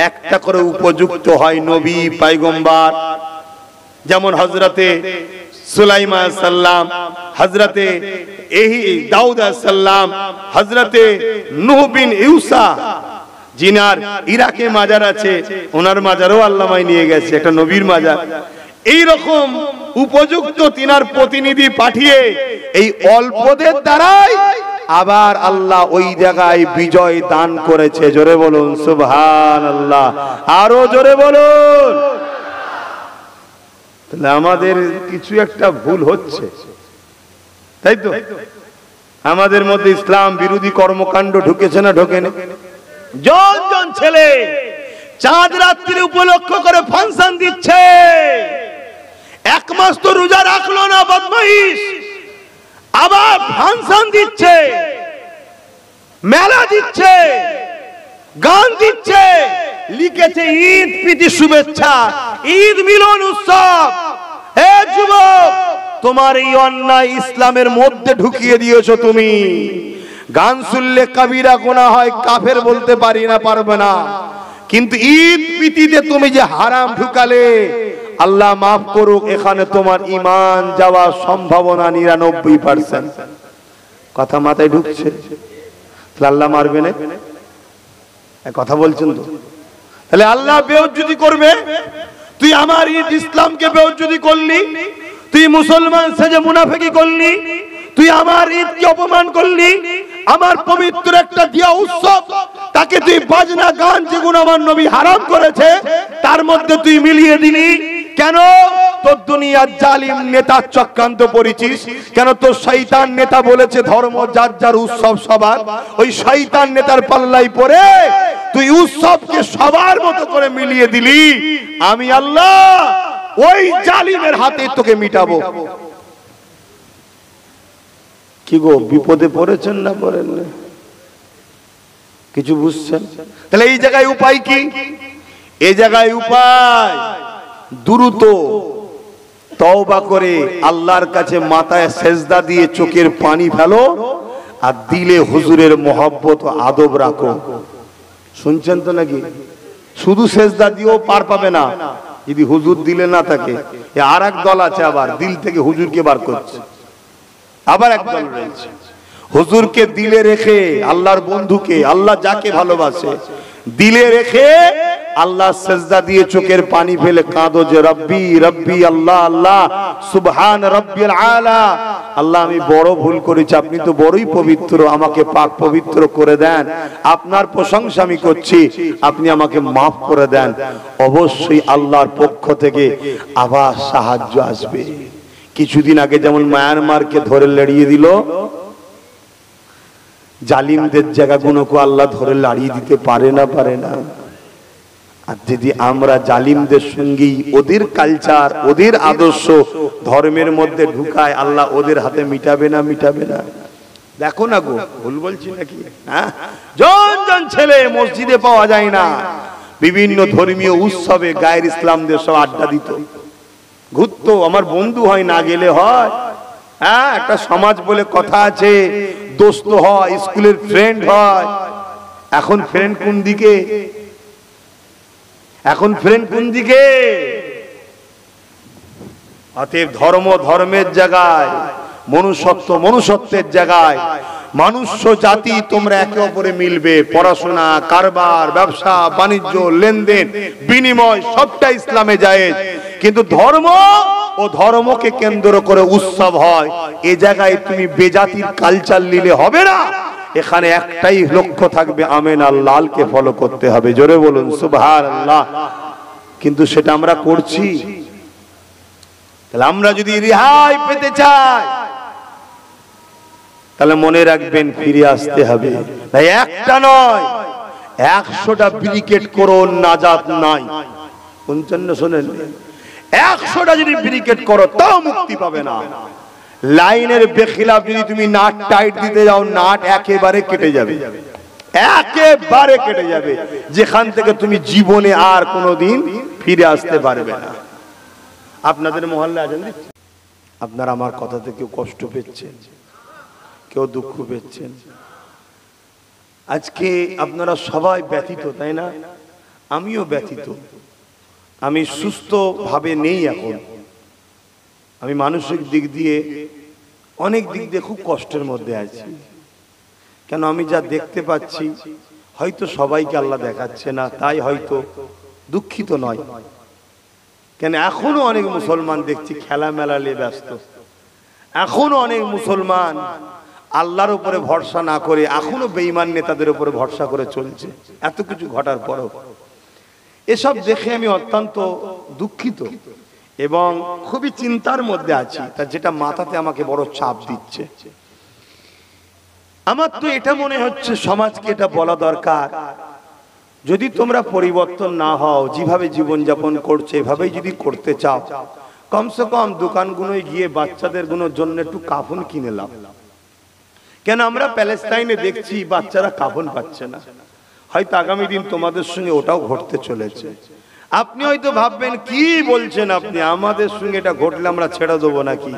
একটা করে উপযুক্ত হয় নবী পয়গম্বর। যেমন হযরতে সুলাইমান সাল্লাম, হযরতে দাউদ সাল্লাম, হযরতে নূহ বিন ইউসা, জিনার ইরাকে মাজার আছে, ওনার মাজারও আল্লামাই নিয়ে গেছে, একটা নবীর মাজার। এই রকম উপযুক্ত তিনার প্রতিনিধি পাঠিয়ে এই অল্পদের দ্বারাই আবার আল্লাহ ওই জায়গায় বিজয় দান করেছে। জোরে বলুন সুবহানাল্লাহ, আরো জোরে বলুন। তাহলে আমাদের কিছু একটা ভুল হচ্ছে, তাই তো? আমাদের মধ্যে ইসলাম বিরোধী কর্মকাণ্ড ঢুকেছে না ঢোকেনি? জন জন ছেলে চাঁদ রাত্রি উপলক্ষ করে ফাংশন দিচ্ছে, এক মাস তো রোজা রাখলো না বদমাইশ, আবার ফাংশন দিচ্ছে, মেলা দিচ্ছে, গান দিচ্ছে, লিখেছে ঈদ প্রীতি শুভেচ্ছা, ঈদ মিলন উৎসব। হে যুবক, তোমার এই অন্যায় ইসলামের মধ্যে ঢুকিয়ে দিয়েছো তুমি। গান শুনলে কবিরা গুনাহ হয়, কাফের বলতে পারি না, পারবে না, কিন্তু ঈদ প্রীতিতে তুমি যে হারাম ঢুকালে, আল্লাহ মাফ করুক, এখানে তোমার ঈমান যাওয়ার সম্ভাবনা 99%। কথা মাথায় ঢুকছে? আল্লাহ মারবে না? কথা বলছেন তো? তাহলে আল্লাহ বেইজ্জতি করবে। তুই আমার ঈদ ইসলামকে বেইজ্জতি করলি, তুই মুসলমান সেজে মুনাফিকি করলি, তুই আমার ঈদকে অপমান করলি, আমার পবিত্র একটা দিয়া উৎসব, তাকে তুই বাজনা গান যেগুলো আমার নবী হারাম করেছে তার মধ্যে তুই মিলিয়ে দিলি। কেন? তোর দুনিয়ার জালিম নেতার চক্রান্ত পড়েছিস। কেন? তোর শয়তান নেতা বলেছে ধর্ম যার যার, উৎসব সবার। ওই শয়তান নেতার পাল্লাই পড়ে তুই উৎসবকে সবার মতো করে মিলিয়ে দিলি। আমি আল্লাহ ওই জালিমের হাতে তোকে মিটাবো। কি গো, বিপদে পড়েছেন না পড়েন না? কিছু বুঝছেন? তাহলে এই জায়গায় উপায় কি? এই জায়গায় উপায় দ্রুত তওবা করে আল্লাহর কাছে মাথায় সেজদা দিয়ে চোখের পানি ফেলো, আর দিলে হুজুরের মহব্বত ও আদব রাখো। শুনছেন তো নাকি? শুধু সেজদা দিয়েও পার পাবে না যদি হুজুর দিলে না থাকে। আর এক দল আছে আবার দিল থেকে হুজুরকে বার করছে, আবার এক দল রয়েছে হুজুরকে দিলে রেখে, আল্লাহর বন্ধুকে, আল্লাহ যাকে ভালোবাসে দিলে রেখে আল্লাহ সেজদা দিয়ে চোখের পানি ফেলে কাঁদো যে রব্বি রব্বি, আল্লাহ আল্লাহ, সুবহান রব্বিল আলা, আল্লাহ আমি বড় ভুল করেছি, আপনি তো বড়ই পবিত্র, আমাকে পাক পবিত্র করে দেন, আপনার প্রশংসা আমি করছি, আপনি আমাকে মাফ করে দেন। অবশ্যই আল্লাহর পক্ষ থেকে আবার সাহায্য আসবে। কিছুদিন আগে যেমন মায়ানমারকে ধরে লড়িয়ে দিল, জালিমদের জায়গাগুলোকে আল্লাহ ধরে লড়িয়ে দিতে পারে না? পারে না? আর যদি আমরা জালিমদের সঙ্গেই ওদের কালচার, ওদের আদর্শ ধর্মের মধ্যে ঢুকায়, আল্লাহ ওদের হাতে মিটাবে না? মিটাবে না? দেখো না গো, ভুল বলছি নাকি? হ্যাঁ, জন জন ছেলে মসজিদে পাওয়া যায় না, বিভিন্ন ধর্মীয় উৎসবে গায়ের ইসলামদের সব আড্ডা দিত, ঘুরতো। আমার বন্ধু হয়, না গেলে হয়? হ্যাঁ, একটা সমাজ বলে কথা আছে, দোস্ত হয়, স্কুলের ফ্রেন্ড হয়। এখন ফ্রেন্ড কোন দিকে? এখন ফ্রেন্ড কোন দিকে? অতএব ধর্ম ধর্মের জায়গায়, মনুষ্যত্ব মনুষ্যত্বের জায়গায়, মানুষ্য জাতি তোমরা একে অপরে মিলবে। পড়াশোনা, কারবার, ব্যবসা বাণিজ্য, লেনদেন, বিনিময় সবটা ইসলামে জায়েজ। কিন্তু ধর্ম ও ধর্মকে কেন্দ্র করে উৎসব হয়, এ জায়গায় তুমি বেজাতির কালচার নিলে হবে না। এখানে একটাই লক্ষ্য থাকবে, আমেন আল্লাহকে ফলো করতে হবে। জোরে বলুন সুবহানাল্লাহ। কিন্তু সেটা আমরা করছি? তাহলে আমরা যদি রেহাই পেতে চাই, তাহলে মনে রাখবেন ফিরে আসতে হবে। তাই একটা নয়, 100টা ব্রিকেট করো, নাজাত নাই। শুনছেন না? শোনেন, 100টা যদি ব্রিকেট করো তাও মুক্তি পাবে না। লাইনের বেখিলাফ যদি তুমি নাট টাইট দিতে যাও, নাট একেবারে কেটে যাবে, একেবারে কেটে যাবে, যেখান থেকে তুমি জীবনে আর কোনোদিন ফিরে আসতে পারবে না। আপনাদের মহল্লায় আছেন, আপনারা আমার কথাতে কেউ কষ্ট পেয়েছেন, কেউ দুঃখ পেয়েছেন? আজকে আপনারা সবাই ব্যথিত, তাই না? আমিও ব্যথিত। আমি সুস্থ ভাবে নেই এখন, আমি মানসিক দিক দিয়ে অনেক দিক দিয়ে খুব কষ্টের মধ্যে আছি। কেন আমি যা দেখতে পাচ্ছি, হয়তো সবাইকে আল্লাহ দেখাচ্ছে না, তাই হয়তো দুঃখিত নয়। কেন এখনো অনেক মুসলমান দেখছি খেলা মেলা নিয়ে ব্যস্ত। এখনো অনেক মুসলমান আল্লাহর উপরে ভরসা না করে এখনো বেঈমান নেতাদের উপরে ভরসা করে চলছে, এত কিছু ঘটার পরও। এসব দেখে আমি অত্যন্ত দুঃখিত এবং খুবই চিন্তার মধ্যে আছি, তা যেটা মাথাতে আমাকে বড় চাপ দিচ্ছে। আমার তো এটা মনে হচ্ছে সমাজকে এটা বলা দরকার, যদি তোমরা পরিবর্তন না হও, যেভাবে জীবনযাপন করছে এভাবেই যদি করতে চাও, কমসে কম দোকানগুলোয় গিয়ে বাচ্চাদের জন্য একটু কাফন কিনে নাও। কেন আমরা প্যালেস্টাইনে দেখছি বাচ্চারা কাফন পাচ্ছে না, হয়তো আগামী দিন তোমাদের সঙ্গে ওটাও ঘটতে চলেছে। আপনি হয়তো ভাববেন কি বলছেন আপনি, আমাদের সঙ্গে এটা ঘটলে আমরা ছেড়ে দেবো নাকি?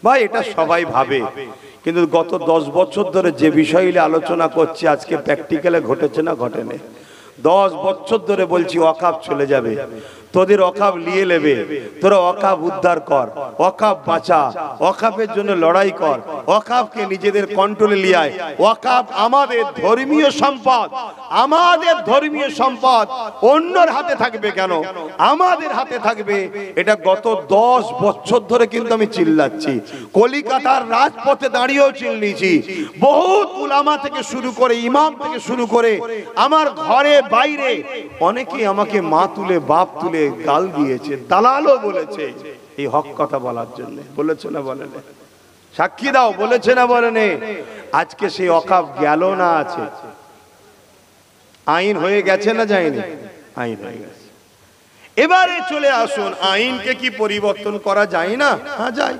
ভাই এটা সবাই ভাবে, কিন্তু গত 10 বছর ধরে যে বিষয় নিয়ে আলোচনা করছি আজকে প্র্যাকটিক্যালে ঘটেছে না ঘটেনি? 10 বছর ধরে বলছি ওয়াকাফ চলে যাবে, তোদের ওয়াকাফ নিয়ে নেবে, তোরা ওয়াকাফ উদ্ধার কর, ওয়াকাফ বাঁচা, ওয়াকাফের জন্য লড়াই কর, ওয়াকাফকে নিজেদের কন্ট্রোলে নিয়ে আয়। ওয়াকাফ আমাদের ধর্মীয় সম্পদ, আমাদের ধর্মীয় সম্পদ অন্যর হাতে থাকবে কেন, আমাদের হাতে থাকবে। এটা গত 10 বছর ধরে কিন্তু আমি চিল্লাচ্ছি, কলিকাতার রাজপথে দাঁড়িয়েও চিল্লিয়েছি। বহুত উলামা থেকে শুরু করে, ইমাম থেকে শুরু করে, আমার ঘরে বাইরে অনেকেই আমাকে মা তুলে বাপ তুলে গাল দিয়েছে, দালালও বলেছে এই হক কথা বলার জন্য। বলেছে না বলেন? সাক্ষী দাও, বলেছে না বলেন? আজকে সেই ওয়াকাফ গেল না আছে, আইন হয়ে গেছে না যায়নি? আইন হয়ে গেছে। এবারে চলে আসুন, আইনকে কি পরিবর্তন করা যায় না? হ্যাঁ যায়।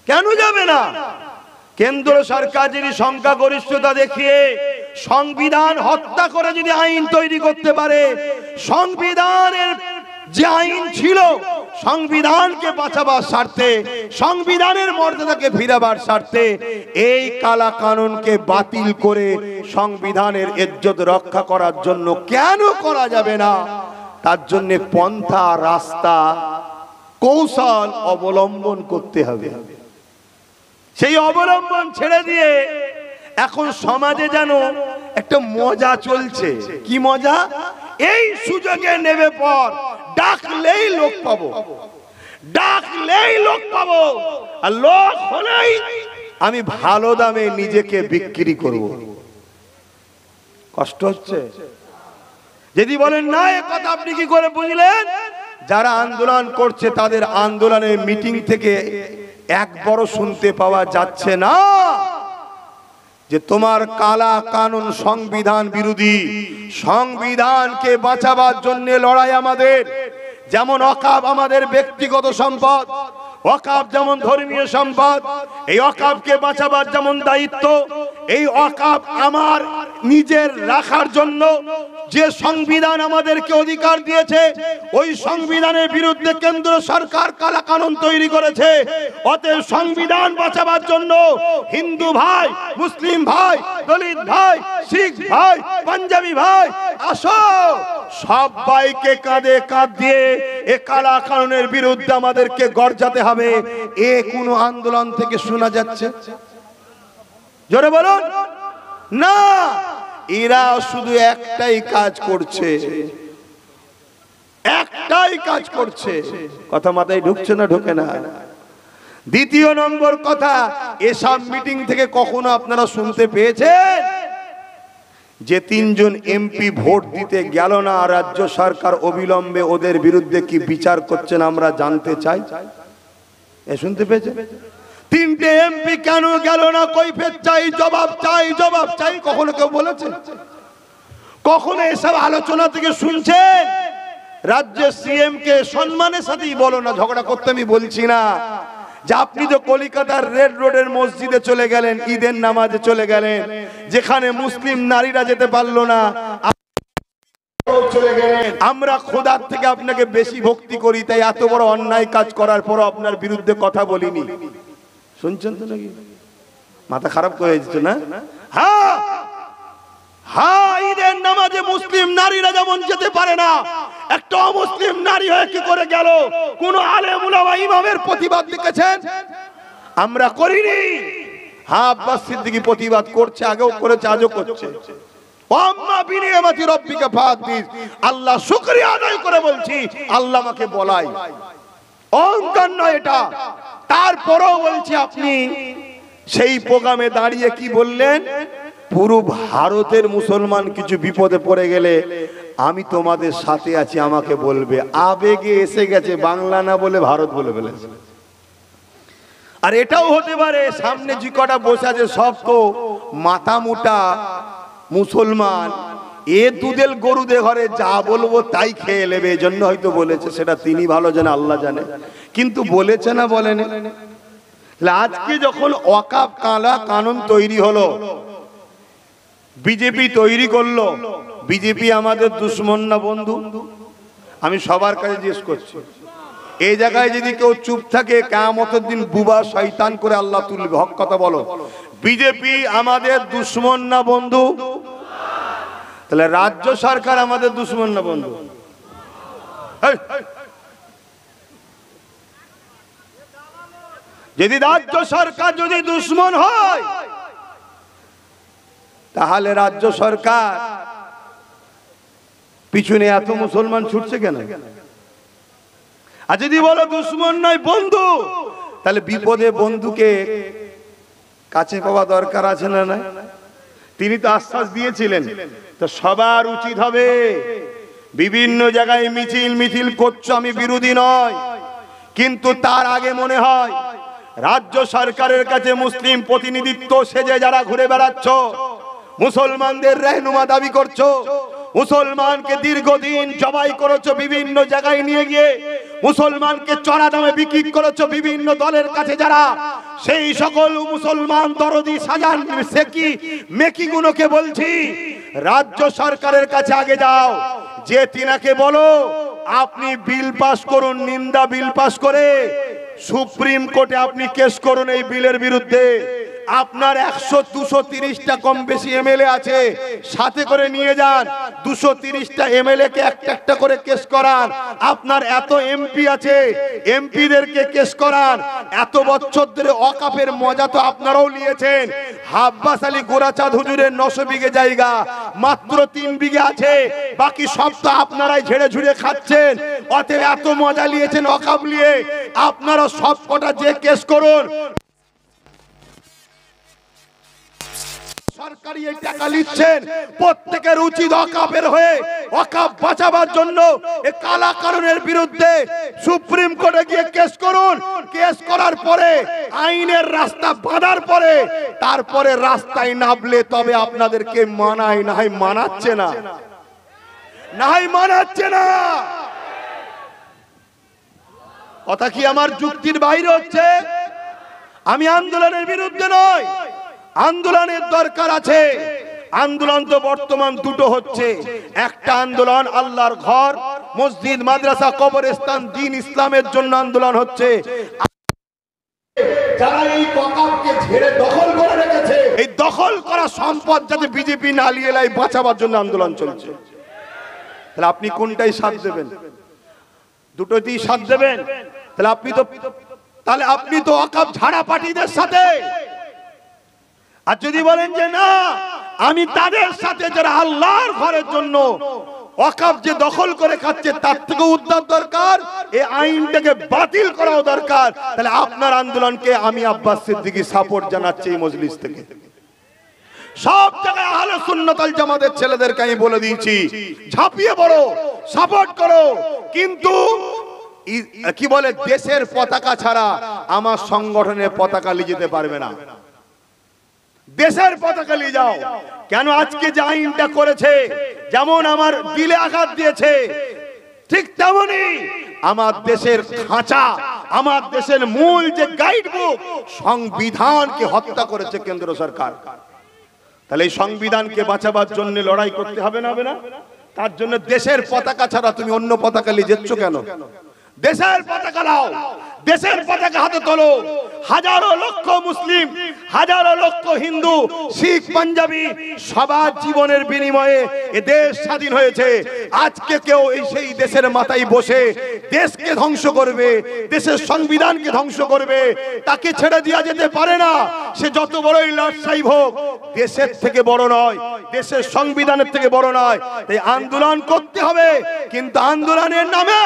কেন যাবে না? কেন্দ্র সরকার যদি সংখ্যাগরিষ্ঠতা দেখিয়ে সংবিধান হত্যা করে যদি আইন তৈরি করতে পারে, সংবিধানের যে আইন ছিল সংবিধানকে বাঁচাবার স্বার্থে, সংবিধানের মর্যাদাকে ফিরাবার স্বার্থে, এই কালা কানুনকে বাতিল করে সংবিধানের ইজ্জত রক্ষা করার জন্য কেন করা যাবে না? তার জন্য পন্থা, রাস্তা, কৌশল অবলম্বন করতে হবে। সেই অবলম্বন ছেড়ে দিয়ে এখন সমাজে যেন একটা মজা চলছে। কি মজা? এই সুযোগে নেবে পর ডাকলেই লোক পাবো, ডাকলেই লোক পাবো, আর লোক হলেই আমি ভালো দামে নিজেকে বিক্রি করব। কষ্ট হচ্ছে? যদি বলেন না এ কথা আপনি কি করে বুঝলেন? যারা আন্দোলন করছে তাদের আন্দোলনের মিটিং থেকে একবারও শুনতে পাওয়া যাচ্ছে না যে তোমার কালা কানুন সংবিধান বিরোধী, সংবিধানকে বাঁচাবার জন্য লড়াই আমাদের। যেমন ওয়াকাফ আমাদের ব্যক্তিগত সম্পদ, ওয়াকাফ যেমন ধর্মীয় সম্পদ, এই ওয়াকাফকে বাঁচাবার যেমন দায়িত্ব, এই ওয়াকাফ আমার নিজের রাখার জন্য যে সংবিধান আমাদেরকে অধিকার দিয়েছে, ওই সংবিধানের বিরুদ্ধে কেন্দ্র সরকার কালা কানুন তৈরি করেছে। অতএব সংবিধান বাঁচাবার জন্য হিন্দু ভাই, মুসলিম ভাই, দলিত ভাই, শিখ ভাই, পাঞ্জাবি ভাই, আসো সবাইকে কাঁধে কাঁধ দিয়ে এ কালা কানুনের বিরুদ্ধে আমাদেরকে গর্জাতে হবে। এ কোন আন্দোলন থেকে শোনা যাচ্ছে? জোরে বলুন না। এরা শুধু একটাই কাজ করছে, একটাই কাজ করছে। কথা মাথায় ঢুকছে না? ঢোকে না। দ্বিতীয় নম্বর কথা, এসব মিটিং থেকে কখনো আপনারা শুনতে পেয়েছেন যে 3 জন এমপি ভোট দিতে গেল না, রাজ্য সরকার অবিলম্বে ওদের বিরুদ্ধে কি বিচার করছেন? আমরা জানতে চাই। এ শুনতে পেয়েছেন? 3টে এমপি কেন গেল না? কৈফিয়ত চাই, জবাব চাই, জবাব চাই। কখনো কেউ বলেছে? কখনো এসব আলোচনা থেকে শুনছেন? রাজ্যের সিএম কে সম্মানের সাথেই বলো না, ঝগড়া করতে আমি বলছি না, যে আপনি তো কলকাতার রেড রোডের মসজিদে চলে গেলেন, ঈদের নামাজে চলে গেলেন, যেখানে মুসলিম নারীরা যেতে পারলো না, আমরা খোদার থেকে আপনাকে বেশি ভক্তি করি, তাই এত বড় অন্যায় কাজ করার পর আপনার বিরুদ্ধে কথা বলিনি। শুনছেন তো নাকি? মাথা খারাপ করে দিচ্ছে না? হ্যাঁ হ্যাঁ, ঈদের নামাজে মুসলিম নারীরা যেমন যেতে পারে না, একটা মুসলিম নারী হয়ে কি করে গেল? কোন আলেম উলামা ইমামের প্রতিবাদ দেখেছেন? আমরা করিনি। হ্যাঁ, আব্বাস সিদ্দিকী প্রতিবাদ করছে, আগেও করেছে, আজও করছে। আল্লাহ শুকরিয়া আদায় করে বলছি, আল্লাহ আমাকে বলাই, অহংকার নয় এটা। তারপরেও বলছি, আপনি সেই প্রোগ্রামে দাঁড়িয়ে কি বললেন? পুরো ভারতের মুসলমান কিছু বিপদে পড়ে গেলে আমি তোমাদের সাথে আছি, আমাকে বলবে। আবেগে এসে গেছে, বাংলা না বলে ভারত বলে ফেলেছে। আর এটাও হতে পারে সামনে যে কটা বসে আছে সব তো মাথা মোটা মুসলমান, এ দুধেল গরুদের ঘরে যা বলবো তাই খেয়ে নেবে, এই জন্য হয়তো বলেছে। সেটা তিনি ভালো জানে, আল্লাহ জানে। কিন্তু বলেছে না বলেনি? আজকে যখন ওয়াকাফ কালা কানুন তৈরি হলো, বিজেপি তৈরি করলো, বিজেপি আমাদের দুশ্মন না বন্ধু? আমি সবার কাছে জিজ্ঞেস করছি, এই জায়গায় যদি কেউ চুপ থাকে, কিয়ামতের দিন বুবা শয়তান করে আল্লাহ তুলবে। হক কথা বলো, বিজেপি আমাদের দুশ্মন না বন্ধু? তাহলে রাজ্য সরকার আমাদের দুশ্মন না বন্ধু? যদি রাজ্য সরকার যদি দুশ্মন হয়, তাহলে রাজ্য সরকার পিছনে এত মুসলমান ছুটছে কেন? আর যদি বলো দুশ্মন নয় বন্ধু, তাহলে বিপদে বন্ধুকে কাছে পাওয়া দরকার আছে না? না, তিনি তো আশ্বাস দিয়েছিলেন। তো সবার উচিত হবে, বিভিন্ন জায়গায় মিছিল করছো, আমি বিরোধী নয়, কিন্তু তার আগে মনে হয় রাজ্য সরকারের কাছে মুসলিম প্রতিনিধিত্ব সেজে যারা ঘুরে বেড়াচ্ছ, মুসলমানদের রহনুমা দাবি করছো, মুসলমানকে দীর্ঘদিন জবাই করেছো, বিভিন্ন জায়গায় নিয়ে গিয়ে মুসলমানকে চড়া দামে বিক্রি করেছো বিভিন্ন দলের কাছে, যারা সেই সকল মুসলমান দরদি সাজান সেকি মেকি গুলোকে বলছি, রাজ্য সরকারের কাছে আগে যাও, যে তিনাকে বলো আপনি বিল পাস করুন, নিন্দা বিল পাস করে সুপ্রিম কোর্টে আপনি কেস করুন এই বিলের বিরুদ্ধে। আপনার 100-230টা কম বেশি এমএলএ আছে, সাথে করে নিয়ে যান, 230টা এমএলএ কে একটা করে কেস করান। আপনার এত এমপি আছে, এমপিদেরকে কেস করান। এত বছর ধরে ওয়াকাফের মজা তো আপনারাও নিয়েছেন। আব্বাস আলী গোরাচাঁদ হুজুরের 900 বিঘে জায়গা, মাত্র 3 বিঘে আছে, বাকি সব তো আপনারাই ঝেড়ে ঝুড়ে খাচ্ছেন। অতএব এত মজা নিয়েছেন ওয়াকাফ নিয়ে, আপনারা সব কটা যে কেস করুন। সরকারি এই টাকা নিচ্ছেন, প্রত্যেকের উচিত ওয়াকাফের হয়ে ওয়াকাফ বাঁচাবার জন্য এই কালা কানুনের বিরুদ্ধে সুপ্রিম কোর্টে গিয়ে কেস করুন। কেস করার পরে আইনের রাস্তা বাঁধার পরে তারপরে রাস্তায় নামলে তবে আপনাদেরকে মানায়, না হয় মানাচ্ছে না, না হয় মানাচ্ছে না। কথা কি আমার যুক্তির বাইরে হচ্ছে? আমি আন্দোলনের বিরুদ্ধে নয়, আন্দোলনের দরকার আছে। আন্দোলন তো বর্তমান দুটো হচ্ছে, একটা আন্দোলন আল্লাহর ঘর, মসজিদ, মাদ্রাসা, কবরস্থান, দ্বীন ইসলামের জন্য আন্দোলন হচ্ছে। যারা এই ওয়াকাফকে ঝেড়ে দখল করে রেখেছে, এই দখল করা সম্পদ যাতে বিজেপি না নিয়ে নেয়, বাঁচাবার জন্য আন্দোলন চলছে। তাহলে আপনি কোনটাই সাথ দেবেন? দুটোতেই সাথ দেবেন? তাহলে আপনি তো ওয়াকাফ ঝাড়া পার্টিদের সাথে। আর যদি বলেন যে না, আমি তাদের সাথে যারা আল্লাহর ঘরের জন্য ওয়াকাফ যে দখল করে খাচ্ছে তার থেকে উদ্ধার দরকার, এই আইনটাকে বাতিল করাও দরকার, তাহলে আপনার আন্দোলনকে আমি আব্বাস সিদ্দিকী সাপোর্ট জানাচ্ছি এই মজলিস থেকে। সব জায়গায় আহলে সুন্নাত ওয়াল জামাতের ছেলেদেরকে আমি বলে দিয়েছি, ঝাঁপিয়ে পড়ো, সাপোর্ট করো, কিন্তু কি বলে, দেশের পতাকা ছাড়া আমার সংগঠনের পতাকা নিয়ে যেতে পারবে না। দেশের পতাকা নিয়ে যাও। কেন? আজকে যে আইনটা করেছে, যেমন আমার দিলে আঘাত দিয়েছে, ঠিক তেমনি আমার দেশের খাঁচা, আমার দেশের মূল যে গাইড বুক, সংবিধানকে হত্যা করেছে কেন্দ্র সরকার। তাহলে এই সংবিধানকে বাঁচাবার জন্য লড়াই করতে হবে না? হবে না? তার জন্য দেশের পতাকা ছাড়া তুমি অন্য পতাকা নিয়ে যাচ্ছ কেন? দেশের পতাকা নাও, দেশের পতাকা হাতে তোলো। হাজারো লক্ষ মুসলিম, হাজারো লক্ষ হিন্দু, শিখ, পাঞ্জাবি সবার জীবনের বিনিময়ে এ দেশ স্বাধীন হয়েছে। আজকে কেউ এই সেই দেশের মাথায় বসে দেশকে ধ্বংস করবে, দেশের সংবিধানকে ধ্বংস করবে, তাকে ছেড়ে দেওয়া যেতে পারে না। সে যত বড়ই লর্ড সাহেব হোক, দেশের থেকে বড় নয়, দেশের সংবিধানের থেকে বড় নয়। তাই আন্দোলন করতে হবে, কিন্তু আন্দোলনের নামে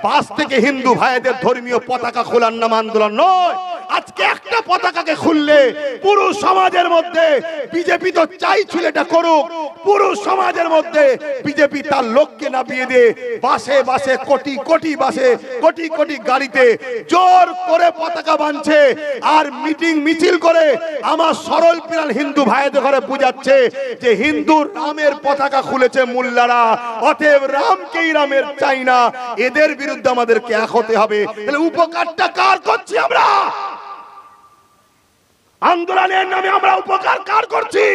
পাশ থেকে হিন্দু ভাইদের ধর্মীয় পতাকা খোলার নাম আন্দোলন নয়। আজকে একটা পতাকাকে খুললে পুরো সমাজের মধ্যে, বিজেপি তো চাইছিল এটা করুক, পুরো সমাজের মধ্যে বিজেপি তার লোককে নামিয়ে দিয়ে বাসে বাসে কোটি কোটি বাসে কোটি কোটি গাড়িতে জোর করে পতাকা বাঁধছে আর মিটিং মিছিল করে আমার সরল প্রাণ হিন্দু ভাইদের ঘরে বুঝাচ্ছে যে হিন্দু রামের পতাকা খুলেছে মোল্লারা, অতএব রামকেই রামের চাই না, এদের বিরুদ্ধে আমাদেরকে এক হতে হবে। তাহলে উপকারটা কার করছি আমরা? আন্দোলনের নামে আমরা উপকার কার করছি?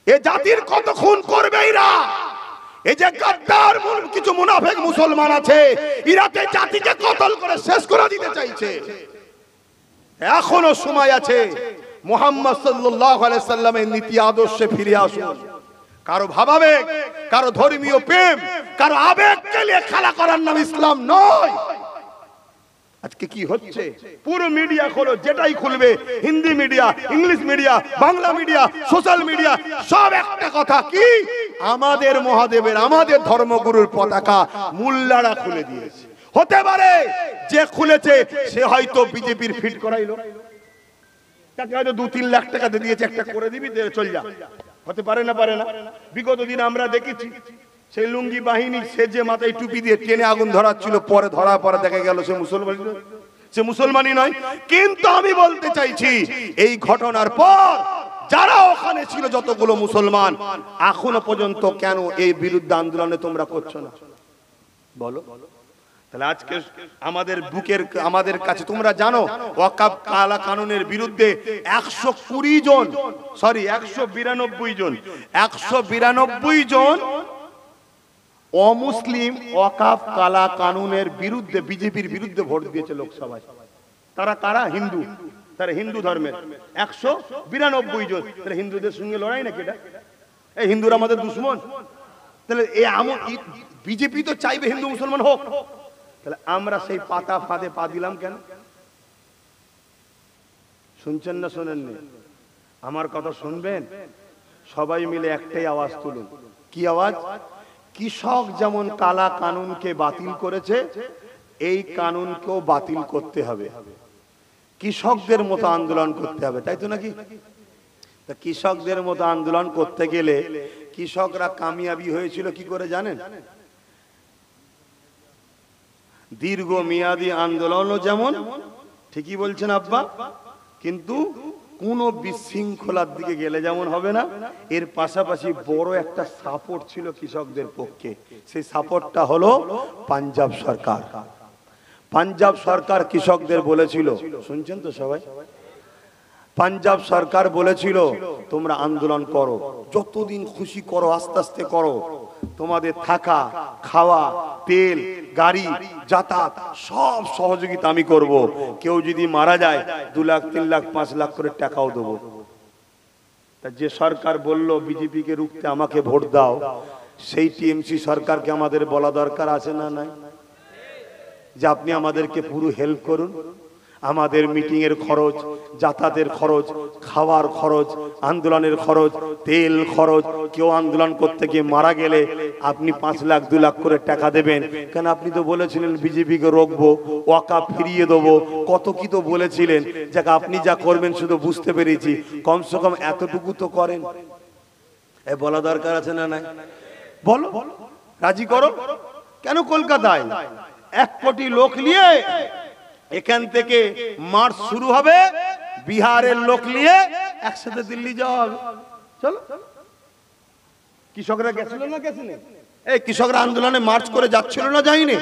এ জাতির কত খুন করবে এরা। এই যে গাদ্দার কিছু মুনাফিক মুসলমান আছে, ইরাকে জাতিকে কতল করে শেষ করে দিতে চাইছে। এখনো সময় আছে, মুহাম্মদ সাল্লাল্লাহু আলাইহি সাল্লামের নীতি আদর্শে ফিরে আসুন। কারো ভাবাবেগ, কারো ধর্মীয় প্রেম, কারো আবেগকে নিয়ে খেলা করার নাম ইসলাম নয়। আজকে কি হচ্ছে? পুরো মিডিয়া খোলো, যেটাই খুলবে, Hindi media, English media, Bangla media, social media, সব একটা কথা, কি আমাদের মহাদেবের, আমাদের ধর্মগুরুর পতাকা মোল্লারা খুলে দিয়েছে। হতে পারে যে খুলেছে সে হয়তো বিজেপির ফিট করাইলো, তাকে হয়তো 2-3 লাখ টাকা দিয়েছে, একটা করে দিবি চল যা। হতে পারে না, পারে না। বিগত দিন আমরা দেখেছি সেই লুঙ্গি বাহিনী সে যে মাথায় টুপি দিয়ে টেনে আগুন ধরাচ্ছিল, পরে ধরা পরে দেখা গেল সে মুসলমানই নয়। কিন্তু আমি বলতে চাইছি, এই ঘটনার পর যারা ওখানে ছিল যতগুলো মুসলমান, এখনো পর্যন্ত কেন এই বিরুদ্ধে আন্দোলনে তোমরা করছো না বলো? তাহলে আজকে আমাদের বুকের, আমাদের কাছে তোমরা জানো ওয়াকফ কালা কানুনের বিরুদ্ধে 192 জন, সরি 192 জন অমুসলিম ওয়াকফ কালা কানুনের বিরুদ্ধে, বিজেপির বিরুদ্ধে ভোট দিয়েছে লোকসভায়। তারা কারা? হিন্দু, তারা হিন্দু ধর্মের 192 জন। তাহলে হিন্দুদের সঙ্গে লড়াই নাকি এটা? এই হিন্দুরা আমাদের দুশ্মন? তাহলে বিজেপি তো চাইবে হিন্দু মুসলমান হোক, তাহলে আমরা সেই পাতা ফাঁদে পা দিলাম কেন? শুনছেন না শোনেননি? আমার কথা শুনবেন, সবাই মিলে একটাই আওয়াজ তুলুন। কি আওয়াজ? কৃষক যেমন কালা কানুনকে বাতিল করেছে, এই কানুনকেও বাতিল করতে হবে, কৃষকদের মতো আন্দোলন করতে হবে, তাই তো নাকি? তা কৃষকদের মতো আন্দোলন করতে গেলে কৃষকরা কামিয়াবি হয়েছিল কি করে জানেন? দীর্ঘমেয়াদী আন্দোলনও যেমন, ঠিকই বলছেন আব্বা, কিন্তু কোন বিশৃঙ্খলার দিকে গেলে যেমন হবে না, এর পাশাপাশি বড় একটা সাপোর্ট ছিল কৃষকদের পক্ষে। সেই সাপোর্টটা হলো পাঞ্জাব সরকার। পাঞ্জাব সরকার কৃষকদের বলেছিল, শুনছেন তো সবাই, পাঞ্জাব সরকার বলেছিল তোমরা আন্দোলন করো, যতদিন খুশি করো, আস্তে আস্তে করো, তোমাদের থাকা, খাওয়া, তেল, গাড়ি, যাতায়াত সব সহযোগিতা আমি করব। কেউ যদি মারা যায় 2 লাখ, 3 লাখ, 5 লাখ করে টাকাও দেবো। তা যে সরকার বলল বিজেপিকে রুখতে আমাকে ভোট দাও, সেই টিএমসি সরকারকে আমাদের বলা দরকার আছে না নাই, যে আপনি আমাদেরকে পুরো হেল্প করুন, আমাদের মিটিং এর খরচ, যাতায়াতের খরচ, খাওয়ার খরচ, আন্দোলনের খরচ, তেল খরচ, কেউ আন্দোলন করতে গিয়ে মারা গেলে আপনি 5 লাখ 2 লাখ করে টাকা দেবেন কেন? আপনি তো বলেছিলেন বিজেপিকে রোকবো, ওয়াকফ ফিরিয়ে দেবো, কত কি তো বলেছিলেন। যাক, আপনি যা করবেন শুধু বুঝতে পেরেছি, কমসে কম এতটুকু তো করেন। এ বলা দরকার আছে না নাই? বলো, রাজি করো। কেন কলকাতায় 1 কোটি লোক নিয়ে এখান থেকে মার্চ শুরু হবে, বিহারের লোক নিয়ে একসাথে দিল্লি যাওয়া হবে। চলো। কৃষকরা গেছিল না? গেছিল। এই কৃষকরা আন্দোলনে মার্চ করে যাচ্ছিল না? যায়নি?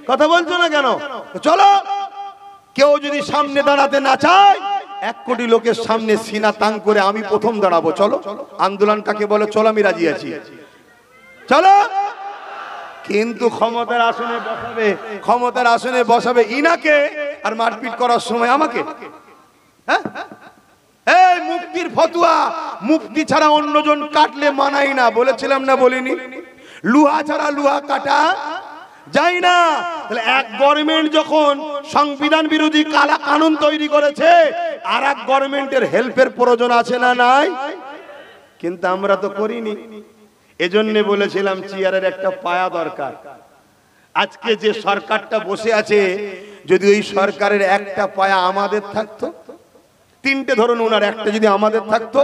কথা বলছো না কেন? চলো। কেউ যদি সামনে দাঁড়াতে না চায়, 1 কোটি লোকের সামনে সিনা তাং করে আমি প্রথম দাঁড়াবো। চলো। আন্দোলন কাকে বলে? চলো, আমি রাজি আছি। চলো। কিন্তু ক্ষমতার আসনে বসাবে ইনাকে, আর মারপিট করার সময় আমাকে। হ্যাঁ, এই মুফতির ফতোয়া, মুফতি ছাড়া অন্যজন কাটলে মানাই না, বলেছিলাম না বলিনি? লুহা ছাড়া লুহা কাটা যায় না। তাহলে এক গভর্নমেন্ট যখন সংবিধান বিরোধী কালা কানুন তৈরি করেছে, আর এক গভর্নমেন্টের হেল্পের প্রয়োজন আছে না নাই? কিন্তু আমরা তো করিনি। এজন্য বলেছিলাম চেয়ারের একটা পায়া দরকার। আজকে যে সরকারটা বসে আছে, যদি ওই সরকারের একটা পায়া আমাদের থাকতো, তিনটে ধরুন ওনার একটা যদি আমাদের থাকতো,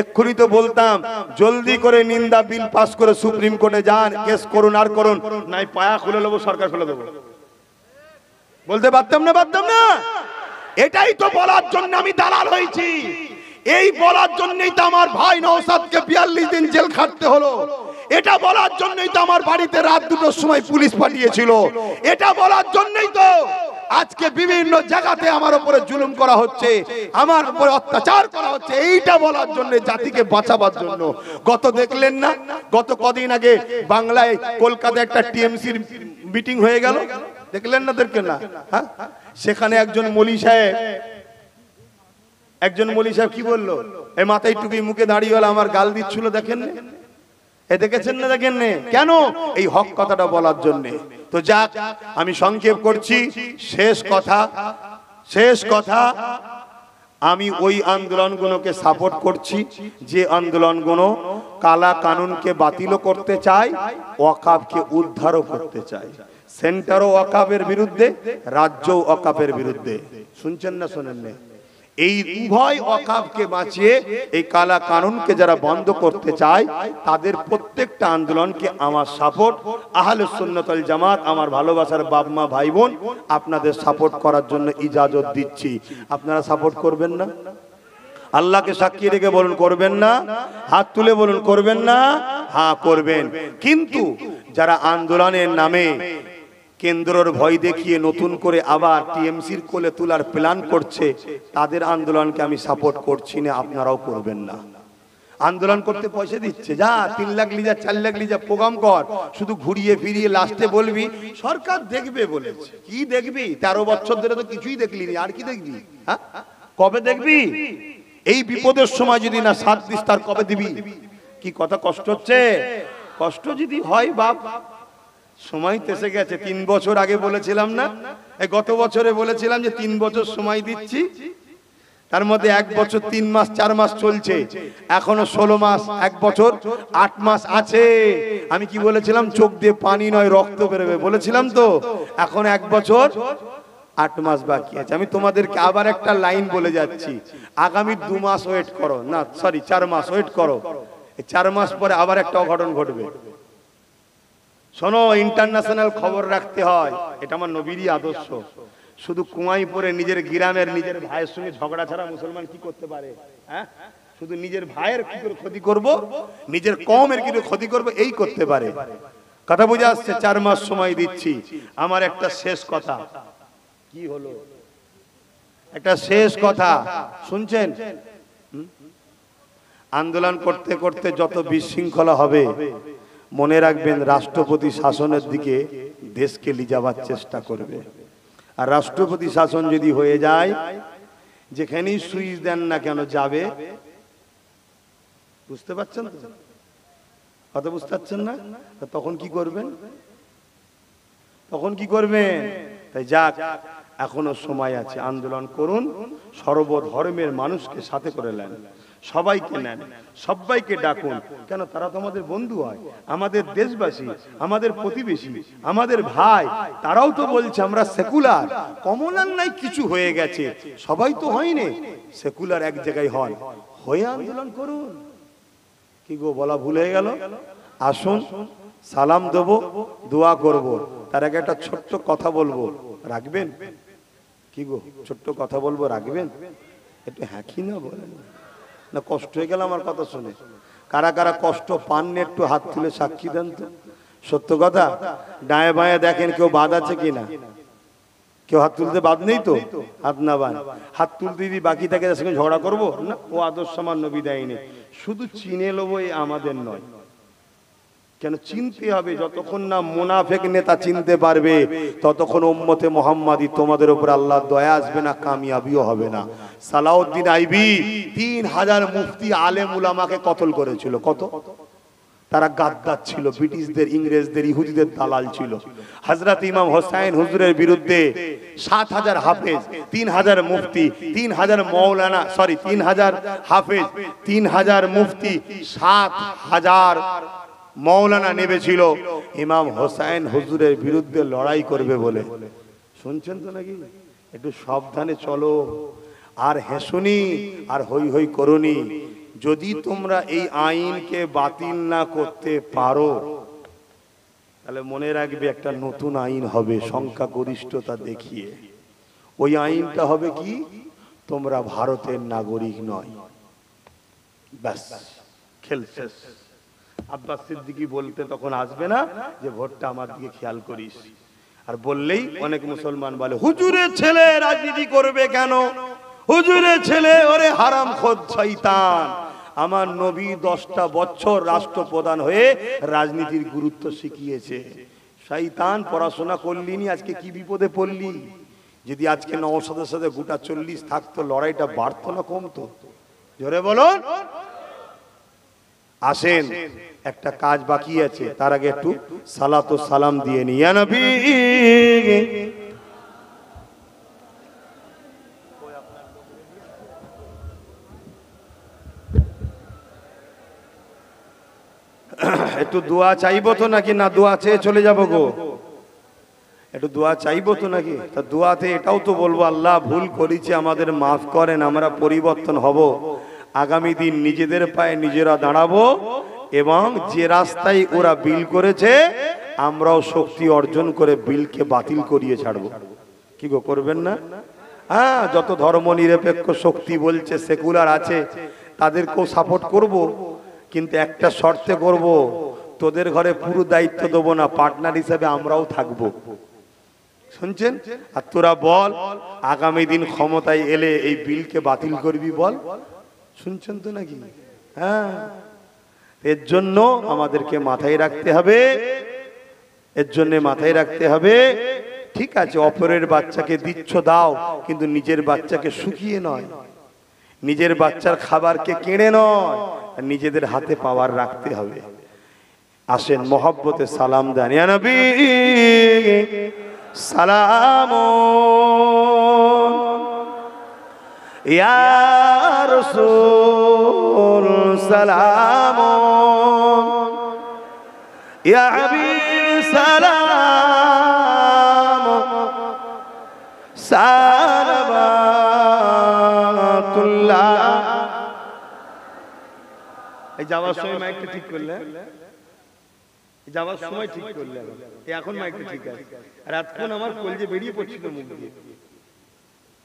এক্ষুনি তো বলতাম জলদি করে নিন্দা বিল পাস করে সুপ্রিম কোর্টে যান, কেস করুন আর করুন, নাই পায়া খুলে নেবো, সরকার খুলে দেবো। বলতে পারতাম না? পারতাম না? এটাই তো বলার জন্য আমি দালাল হয়েছি। এই বলার জন্যই তো আমার ভাই নওশাদকে 42 দিন জেল খাটতে হলো। এটা বলার জন্যই তো আমার বাড়িতে রাত 2টার সময় পুলিশ পাঠিয়েছিল। এটা বলার জন্যই তো আজকে বিভিন্ন জায়গাতে আমার উপরে জুলুম করা হচ্ছে, আমার উপরে অত্যাচার করা হচ্ছে। এইটা বলার জন্য, জাতিকে বাঁচাবার জন্য। গত দেখলেন না, গত কদিন আগে বাংলায় কলকাতায় একটা টিএমসির মিটিং হয়ে গেল, দেখলেন না? দেখলেন না? হ্যাঁ, সেখানে একজন মৌলী সাহেব কি বললো? এই মাথায় টুপি মুখে দাঁড়িয়েওয়ালা আমার গাল দিচ্ছিল, দেখেন না? এ দেখেছেন না? দেখেন না? কেন? এই হক কথাটা বলার জন্য। তো যাক, আমি সংক্ষেপ করছি। শেষ কথা, আমি ওই আন্দোলনগুলোকে সাপোর্ট করছি যে আন্দোলনগুলো কালা কানুনকে বাতিলও করতে চায়, ওয়াকাফকে উদ্ধারও করতে চায়। সেন্টারও ওয়াকাফের বিরুদ্ধে, রাজ্যও ওয়াকাফের বিরুদ্ধে। শুনছেন না শোনেন না? এই উভয় ওয়াকাফকে বাঁচিয়ে এই কালা কানুনকে যারা বন্ধ করতে চায়, তাদের প্রত্যেকটা আন্দোলনকে আমার সাপোর্ট। আহলুস সুন্নাত ওয়াল জামাত, আমার ভালোবাসার বাপ মা ভাই বোন, আপনাদের সাপোর্ট করার জন্য ইজাজত দিচ্ছি। আপনারা সাপোর্ট করবেন না? আল্লাহকে সাক্ষী রেখে বলুন করবেন না? হাত তুলে বলুন করবেন না? হ্যাঁ করবেন। কিন্তু যারা আন্দোলনের নামে কেন্দ্রের ভয় দেখিয়ে নতুন করে আবার টিএমসির কোলে তোলার প্ল্যান করছে, তাদের আন্দোলনকে আমি সাপোর্ট করছি না, আপনারাও করবেন না। আন্দোলন করতে পয়সা দিচ্ছে, যা 3 লাখ লিজা 4 লাখ লিজা প্রোগ্রাম কর, শুধু ঘুরিয়ে ফিরিয়ে লাস্টে বলবি সরকার দেখবে বলেছে। কি দেখবি? 13 বছর ধরে তো কিছুই দেখলি না, আর কি দেখবি? হ্যাঁ, কবে দেখবি? এই বিপদের সময় যদি না সাথ দিস, তার কবে দিবি? কি কথা কষ্ট হচ্ছে? কষ্ট যদি হয় বাপ, সময় এসে গেছে। 3 বছর আগে বলেছিলাম না, এই গত বছরে বলেছিলাম যে 3 বছর সময় দিচ্ছি, তার মধ্যে 1 বছর 3 মাস 4 মাস চলছে, এখনো 16 মাস 1 বছর 8 মাস আছে। আমি কি বলেছিলাম? চোখ দিয়ে পানি নয় রক্ত বেরোবে বলেছিলাম তো। এখন 1 বছর 8 মাস বাকি আছে। আমি তোমাদেরকে আবার একটা লাইন বলে যাচ্ছি, আগামী 2 মাস ওয়েট করো, না সরি 4 মাস ওয়েট করো। 4 মাস পরে আবার একটা অঘটন ঘটবে। শোনো, ইন্টারন্যাশনাল খবর রাখতে হয়, এটা আমার নবীরই আদর্শ। শুধু কুয়াই পরে নিজের গ্রামের নিজের ভাইয়ের সঙ্গে ঝগড়া ছাড়া মুসলমান কি করতে পারে? হ্যাঁ, শুধু নিজের ভাইয়ের কি করে ক্ষতি করব, নিজের কওমের কি করে ক্ষতি করব, এই করতে পারে। কথা বুঝে আসছে? 4 মাস সময় দিচ্ছি। আমার একটা শেষ কথা, কি হলো? একটা শেষ কথা শুনছেন? আন্দোলন করতে করতে যত বিশৃঙ্খলা হবে, মনে রাখবেন রাষ্ট্রপতি শাসনের দিকে দেশকে নিয়ে যাওয়ার চেষ্টা করবে। আর রাষ্ট্রপতি শাসন যদি হয়ে যায়, যেখানেই সুইচ দেন না কেন যাবে। বুঝতে পারছেন তো? কথা বুঝতে পারছেন না? তখন কি করবেন? তখন কি করবেন? তাই যাক, এখনো সময় আছে, আন্দোলন করুন, সর্বধর্মের মানুষকে সাথে করে নেন, সবাইকে নেন, সবাইকে ডাকুন। কেন? তারা তো আমাদের বন্ধু হয়, আমাদের দেশবাসী, আমাদের প্রতিবেশী, আমাদের ভাই। তারাও তো বলছে আমরা সেকুলার, কমনার নাই কিছু হয়ে গেছে, সবাই তো হয়নি, সেকুলার এক জায়গায় হন, হয়ে আন্দোলন করুন। কি গো, বলা ভুল হয়ে গেল? আসুন, সালাম দেবো, দোয়া করব, তার আগে একটা ছোট্ট কথা বলবো, রাখবেন? কি গো, ছোট্ট কথা বলবো, রাখবেন? একটু হ্যাঁ কি না বলেন না? কষ্ট হয়ে গেল আমার কথা শুনে। কারা কারা কষ্ট পাননি একটু হাত তুলে সাক্ষী দেন তো। সত্য কথা, ডায়ে বাঁয়ে দেখেন কেউ বাদ আছে কিনা। কেউ হাত তুলতে বাদ নেই তো? হাত না বান, হাত তুলতে যদি বাকি থাকে তার সঙ্গে ঝগড়া করবো না? ও আদর্শ আমার নবী দেয়নি। শুধু চিনে নেবো, আমাদের নয়। কেন চিনতে হবে, যতক্ষণ না মুনাফিক নেতা চিনতে পারবে ততক্ষণ উম্মতে মুহাম্মাদি তোমাদের উপর আল্লাহর দয়া আসবে না, কামিয়াবিও হবে না। সালাউদ্দিন আইবি 3000 মুফতি আলেম উলামাকে কতল করেছিল। কত? তারা গাদ্দার ছিল, ব্রিটিশদের, ইংরেজদের, ইহুদিদের দালাল ছিল। হযরত ইমাম হোসেন হুজুরের বিরুদ্ধে 7000 হাফেজ, 3000 মুফতি, 3000 মাওলানা, 3000 হাফেজ, 3000 মুফতি, 7000 মাওলানা নেমেছিল ইমাম হোসেন হুজুরের বিরুদ্ধে লড়াই করবে বলে। শুনছেন তো নাকি? একটু সাবধানে চলো, আর হেসুনি আর হই হই করুনি। যদি তোমরা এই আইনকে বাতিল না করতে পারো তাহলে মনে রাখবে একটা নতুন আইন হবে সংখ্যাগরিষ্ঠতা দেখিয়ে। ওই আইনটা হবে কি? তোমরা ভারতের নাগরিক নয়, ব্যাস খেল শেষ। আব্বাস সিদ্দিকী বলতে তখন আসবে না যে ভোটটা আমার দিকে খেয়াল করিস, আর বললেই অনেক মুসলমান বলে হুজুরের ছেলে রাজনীতি করবে কেন? হুজুরের ছেলে ওরে হারামখোর শয়তান। আমার নবী 10টা বছর রাষ্ট্রপ্রধান হয়ে রাজনীতির গুরুত্ব শিখিয়েছে। শয়তান, পড়াশোনা করলিনি, আজকে কি বিপদে পড়লি? যদি আজকে নওশাদের সাথে গোটা 40 থাকতো, লড়াইটা বাড়তো না কমতো? জোরে বলুন। আসেন, একটা কাজ বাকি আছে, তার আগে একটু সালাত ও সালাম দিয়ে নি। ইয়া নবী, একটু দোয়া চাইবো তো নাকি? না দোয়া চেয়ে চলে যাবো গো? একটু দোয়া চাইবো তো নাকি? তা দোয়াতে এটাও তো বলবো, আল্লাহ ভুল করেছি, আমাদের মাফ করেন, আমরা পরিবর্তন হব, আগামী দিন নিজেদের পায়ে নিজেরা দাঁড়াবো, এবং যে রাস্তায় ওরা বিল করেছে আমরাও শক্তি অর্জন করে বিলকে বাতিল করিয়ে ছাড়বো। কি গো, করবেন না? হ্যাঁ, যত ধর্ম নিরপেক্ষ শক্তি বলছে সেকুলার আছে তাদেরকেও সাপোর্ট করব, কিন্তু একটা শর্তে করব, তোদের ঘরে পুরো দায়িত্ব দেবো না, পার্টনার হিসেবে আমরাও থাকবো। শুনছেন? আর তোরা বল আগামী দিন ক্ষমতায় এলে এই বিলকে বাতিল করবি, বল। শুনছেন তো নাকি? হ্যাঁ, এর জন্য আমাদেরকে মাথায় রাখতে হবে, এর জন্য মাথায় রাখতে হবে। ঠিক আছে, অপরের বাচ্চাকে দিচ্ছ দাও, কিন্তু নিজের বাচ্চাকে শুকিয়ে নয়, নিজের বাচ্চার খাবারকে কেড়ে নয়, নিজেদের হাতে পাওয়ার রাখতে হবে। আসেন মহব্বতে সালাম দেন। ইয়া নবী সালাম, ইয়া রাসূল সালাম, ইয়া হাবিব সালাম, সালাবাতুল্লাহ। এই যাওয়ার সময় মাইকটা ঠিক করলে, যাওয়ার সময় ঠিক করলে, এখন মাইকটা ঠিক আছে। আর এতক্ষণ আমার কলজে বেরিয়ে পড়ছিল মুখ দিয়ে।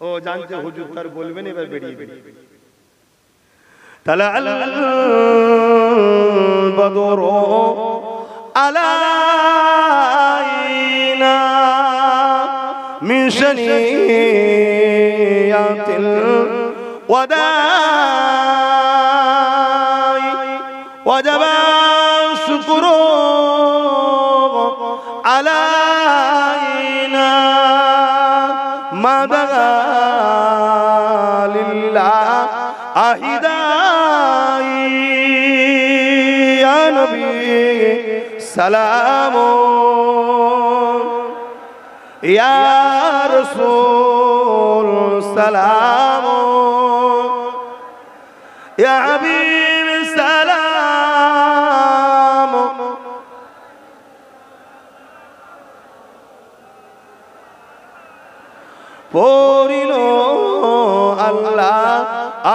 ও জানতে হুজুর তার বলবেন, এবার বেরিয়ে বেরিয়ে তালা আল বদরু আলাইনা মিন শানিয়াতিল ওয়াদাই ওয়াজাবা শুকরু আলাইনা মাদালিল্লাহ আহিদাই। ইয়া নবী সালাম, ইয়া রাসূল সালাম, ইয়া হাবিব সালাম। পড়িল আল্লাহ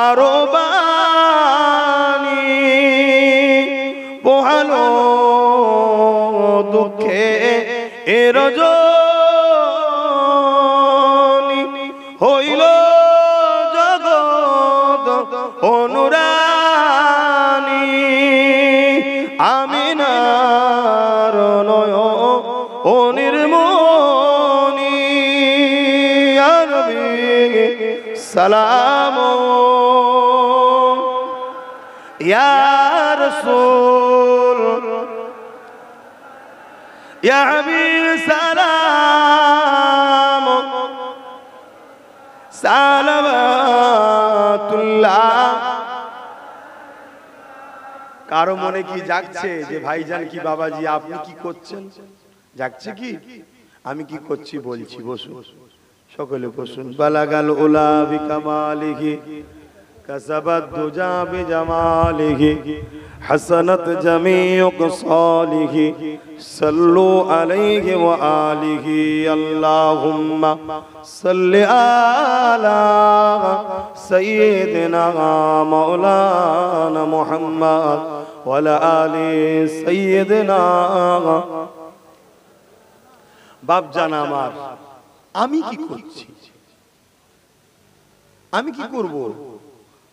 আরো বাণী, পোহালো দুঃখে এ রজনী, হইল জগৎ অনুরানী, আমিনার নয়নের মনি। ইয়া নবী সালাম, ইয়া রাসূল ইয়া হাবিব সালাম সালাওয়াতুল্লাহ। কারো মনে কি জাগছে যে ভাইজান কি বাবাজি আপনি কি করছেন? জাগছে কি? আমি কি করছি বলছি, বসুন সকলে বসুন। বালাগাল উলা বিকামালিহি কাসাবাত দুজা বিজামালিহি হাসানাত জামিউ কসালিহি সাল্লু আলাইহি ওয়া আলিহি আল্লাহুম্মা সাল্লি আলা সাইয়্যিদিনা মাওলানা মুহাম্মদ ওয়া আলা আলি সাইয়্যিদিনা। বাপজান আমার, আমি কি করছি? আমি কি করব?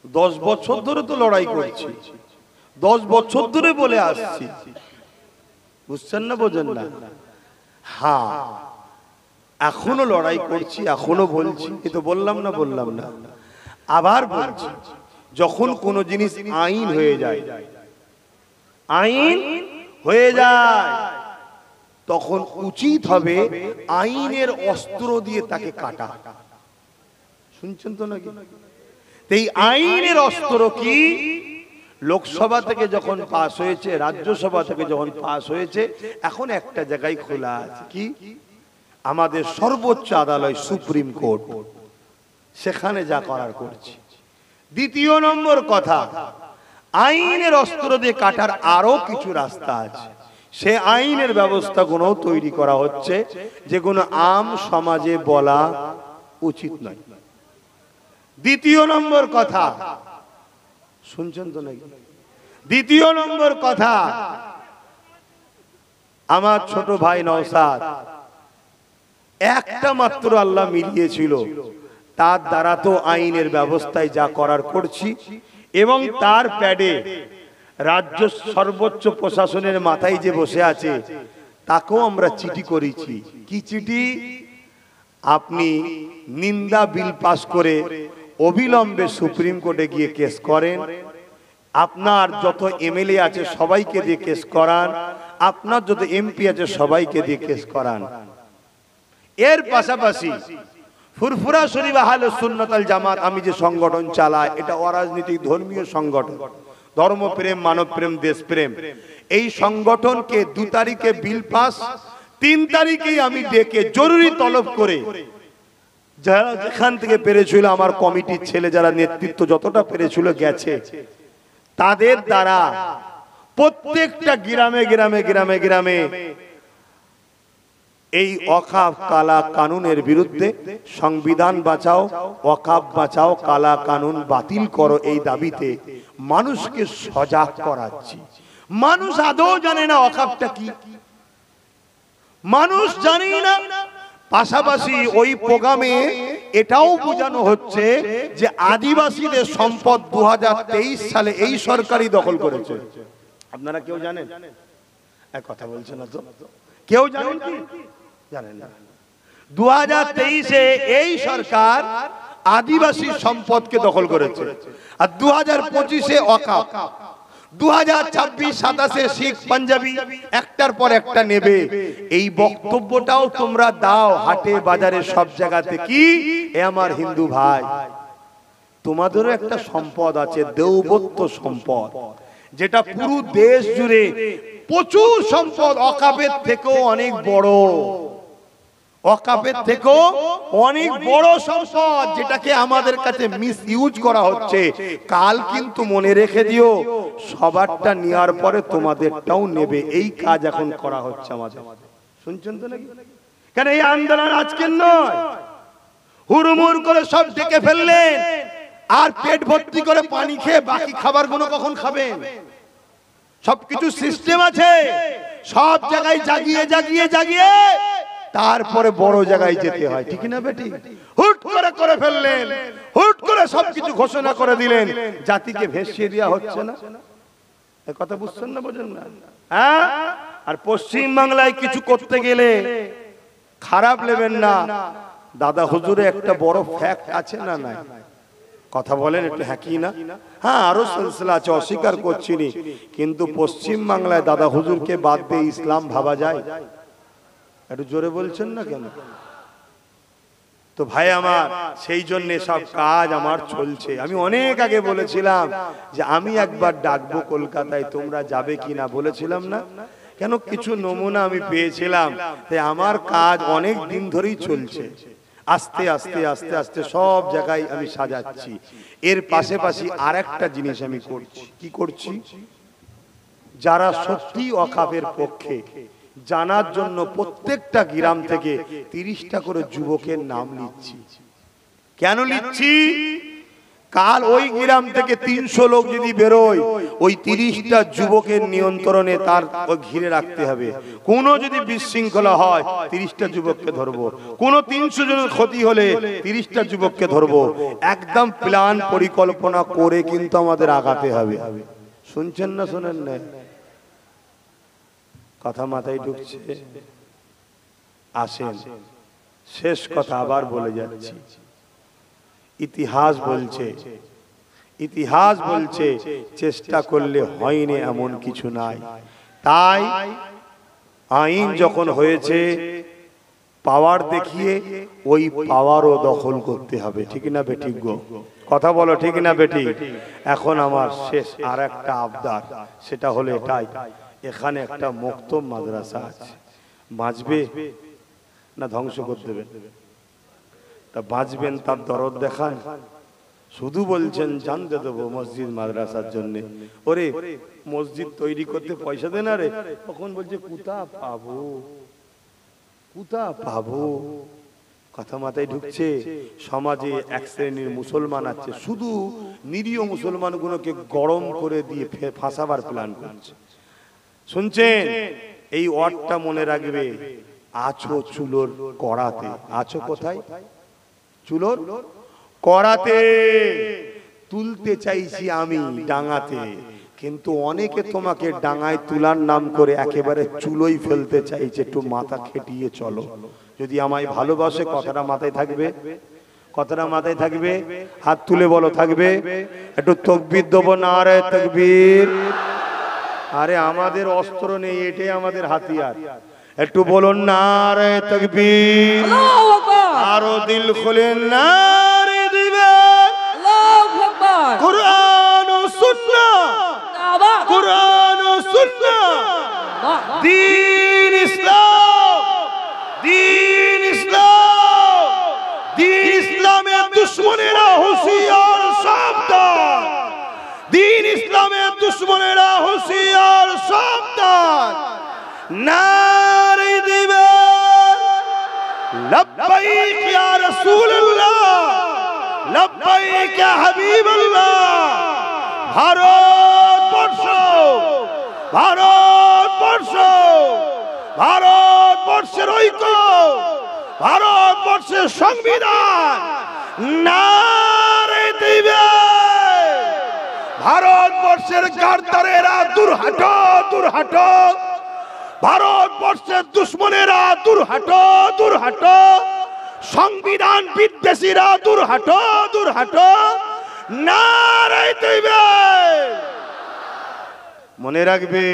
10 বছর ধরে তো লড়াই করছি, 10 বছর ধরে বলে আসছি, বুঝছেন না বোঝেন না? হ্যাঁ, এখনো লড়াই করছি, এখনো বলছি। এ তো বললাম না, আবার বলছি। যখন কোনো জিনিস আইন হয়ে যায়, আইন হয়ে যায়, তখন উচিত হবে আইনের অস্ত্র দিয়ে তাকে কাটা। শুনছেন তো নাকি? এই আইনের অস্ত্র কি? লোকসভা থেকে যখন পাস হয়েছে, রাজ্যসভা থেকে যখন পাস হয়েছে, এখন একটা জায়গায় খোলা আছে, কি? আমাদের সর্বোচ্চ আদালত সুপ্রিম কোর্ট, সেখানে যা করার করছি। দ্বিতীয় নম্বর কথা, আইনের অস্ত্র দিয়ে কাটার আরো কিছু রাস্তা আছে। সে আইনের ব্যবস্থা কোনো তৈরি করা হচ্ছে যে কোনো আম সমাজে বলা উচিত নয়। দ্বিতীয় নম্বর কথা, শুনছেন তো নাকি? দ্বিতীয় নম্বর কথা, আমার ছোট ভাই নওশাদ, একটা মাত্র আল্লাহ মিলিয়েছিল, তার দ্বারা তো আইনের ব্যবস্থায় যা করার করছি, এবং তার প্যাডে রাজ্য সর্বোচ্চ প্রশাসনের মাথায় যে বসে আছে তাকেও আমরা চিঠি করেছি। কি চিঠি? আপনি নিন্দা বিল পাস করে অবিলম্বে সুপ্রিম কোর্টে গিয়ে কেস করেন, আপনার যত এমএলএ আছে সবাইকে দিয়ে কেস করান, আপনার যত এমপি আছে সবাইকে দিয়ে কেস করান। এর পাশাপাশি ফুরফুরা শরীফ আহলে সুন্নাত ওয়াল জামাত, আমি যে সংগঠন চালাই, এটা অরাজনৈতিক ধর্মীয় সংগঠন, ধর্মপ্রেম, মানবপ্রেম, দেশপ্রেম। এই সংগঠনকে 2 তারিখে বিল পাস, 3 তারিখেই আমি ডেকে জরুরি তলব করে, যারা যেখান থেকে পেরেছিল, আমার কমিটির ছেলে যারা নেতৃত্ব যতটা পেরেছিল গেছে, তাদের দ্বারা প্রত্যেকটা গ্রামে গ্রামে গ্রামে গ্রামে এই ওয়াকফ কালা কানুনের বিরুদ্ধে সংবিধান বাঁচাও, ওয়াকফ বাঁচাও, কালা কানুন বাতিল করো, এই দাবিতে মানুষকে সজাগ করাচ্ছি। মানুষ আদৌ জানে না ওয়াকফটা কি, মানুষ জানে না। পাশাপাশি ওই প্রোগ্রামে এটাও বোঝানো হচ্ছে যে আদিবাসীদের সম্পদ 2023 সালে এই সরকারই দখল করেছে। আপনারা কেউ জানেন? এক কথা বলছেন না তো, কেউ জানেন কি? জানেন না। 2023-এ এই সরকার আদিবাসী সম্পদকে দখল করেছে, আর 2025-এ ওয়াকফ, 2026-27-এ শিখ পাঞ্জাবি একটার পর একটা নেবে। এই বক্তব্যটাও তোমরা দাও হাটে বাজারে সব জায়গাতে। কি? এ আমার হিন্দু ভাই, তোমাদেরও একটা সম্পদ আছে, দেওবত্য সম্পদ, যেটা পুরো দেশ জুড়ে প্রচুর সম্পদ, ওয়াকফের থেকেও অনেক বড়, ওয়াকফের থেকেও অনেক বড় সম্পদ, যেটাকে আমাদের কাছে মিস ইউজ করা হচ্ছে। কাল কিন্তু মনে রেখে দিও, সবারটা নেওয়ার পরে তোমাদেরটাও নেবে। এই কাজ এখন করা হচ্ছে আমাদের। শুনছেন তো নাকি? কেন এই আন্দোলন আজকের নয়, হুড়মুড় করে সব ডেকে ফেললেন, আর পেট ভর্তি করে পানি খেয়ে বাকি খাবারগুলো কখন খাবেন? সবকিছু সিস্টেম আছে, সব জায়গায় জাগিয়ে জাগিয়ে জাগিয়ে তারপরে বড় জায়গায় যেতে হয়, ঠিক না বেটি? হুট করে করে ফেললেন, হুট করে সবকিছু ঘোষণা করে দিলেন, জাতিকে ভেসিয়ে দেওয়া হচ্ছে না। এই কথা বুঝছেন না, বোঝেন না? হ্যাঁ। আর পশ্চিম বাংলায় কিছু করতে গেলে খারাপ নেবেন না, দাদা হুজুরে একটা বড় ফ্যাক্ট আছে না নাই? কথা বলেন একটু, হ্যাঁ কি না? হ্যাঁ, আরো সিলসিলা আছে, অস্বীকার করছিনি, কিন্তু পশ্চিম বাংলায় দাদা হুজুরকে বাদ দিয়ে ইসলাম ভাবা যায়? একটু জোরে বলছেন না কেন? তো ভাই আমার, সেই জন্য সব কাজ আমার চলছে। আমি অনেক আগে বলেছিলাম যে আমি একবার ডাকবো কলকাতায়, তোমরা যাবে কিনা বলেছিলাম না? কেন, কিছু নমুনা আমি পেয়েছিলাম, তাই আমার কাজ অনেক দিন ধরেই চলছে। আস্তে আস্তে আস্তে আস্তে সব জায়গায় আমি সাজাচ্ছি। এর পাশাপাশি আরেকটা জিনিস আমি করছি। কি করছি? যারা সত্যি ওয়াকফের পক্ষে জানার জন্য প্রত্যেকটা গ্রাম থেকে 30টা করে যুবকের নাম নিচ্ছি। কেন নিচ্ছি? কাল ওই গ্রাম থেকে 300 লোক যদি বেরোয়, ওই 30টা যুবকের নিয়ন্ত্রণে তার ঘিরে রাখতে হবে। কোনো যদি বিশৃঙ্খলা হয় 30টা যুবককে ধরবো, কোনো 300 জনের ক্ষতি হলে 30টা যুবককে ধরবো। একদম প্ল্যান পরিকল্পনা করে কিন্তু আমাদের আগাতে হবে। শুনছেন না শোনেন না? কথা মাথায় ঢুকছে? আসেন, শেষ কথা আবার বলে যাচ্ছি। ইতিহাস বলছে চেষ্টা করলে হয়নি এমন কিছু নাই। তাই আইন যখন হয়েছে, পাওয়ার দেখিয়ে ওই পাওয়ারও দখল করতে হবে। ঠিক না বেঠিক গো? কথা বলো, ঠিক না বেঠিক? এখন আমার শেষ আর একটা আবদার, সেটা হলো এটাই, এখানে একটা মুক্তম মাদ্রাসা আছে। বাঁচবে না ধ্বংস করে দেবেন? তা বাঁচবেন তার দরদ দেখান। শুধু বলছেন জানতে দেবো মসজিদ মাদ্রাসার জন্য। ওরে মসজিদ তৈরি করতে পয়সা দেন, আরে তখন বলছে কোথা পাবো। কথা মাথায় ঢুকছে? সমাজে এক শ্রেণীর মুসলমান আছে, শুধু নিরীহ মুসলমানগুলোকে গরম করে দিয়ে ফাঁসাবার প্ল্যান করছে। শুনছেন? এই ওয়ার্ডটা মনে রাখবে, আছো চুলোর কড়াতে। আছো কোথায়? চুলোর কড়াতে। তুলতে চাইছি আমি ডাঙাতে, কিন্তু অনেকে তোমাকে ডাঙায় তুলার নাম করে একেবারে চুলোই ফেলতে চাইছে। একটু মাথা খেটিয়ে চলো। যদি আমায় ভালোবাসে, কথাটা মাথায় থাকবে? কথাটা মাথায় থাকবে? হাত তুলে বলো থাকবে? একটু তাকবীর দেবো, নারে তাকবীর। আরে আমাদের অস্ত্র নেই, এটাই আমাদের হাতিয়ার। একটু বলুন নারে তাকবীর। আল্লাহু আকবার। আরো দিল খুলে নারে দিবেন। আল্লাহু আকবার। কুরআন ও সুন্নাহ, কুরআন ও সুন্নাহ, দ্বীন ইসলাম, দ্বীন ইসলাম, দ্বীন ইসলামের দুশমনেরা হুঁশিয়ার সাবধান, দ্বীন ইসলামের দুশমনেরা হুঁশিয়ার সাবধান। নারে দিবেন লব্বাইক ইয়া রাসূলুল্লাহ, লব্বাইক ইয়া হাবিবাল্লাহ। ভারতবর্ষ, ভারতবর্ষ, ভারতবর্ষের ঐক্য, ভারতবর্ষের সংবিধান। নারে দিবেন ভারতবর্ষের গাদ্দারেরা দূর হাটো, দূর হাটো। ভারতবর্ষের দুশমনেরা দূর হাটো, দূর হাটো। সংবিধান বিদ্বেষীরা দূর হাটো, দূর হাটো। নারে দিবেন। মনে রাখবে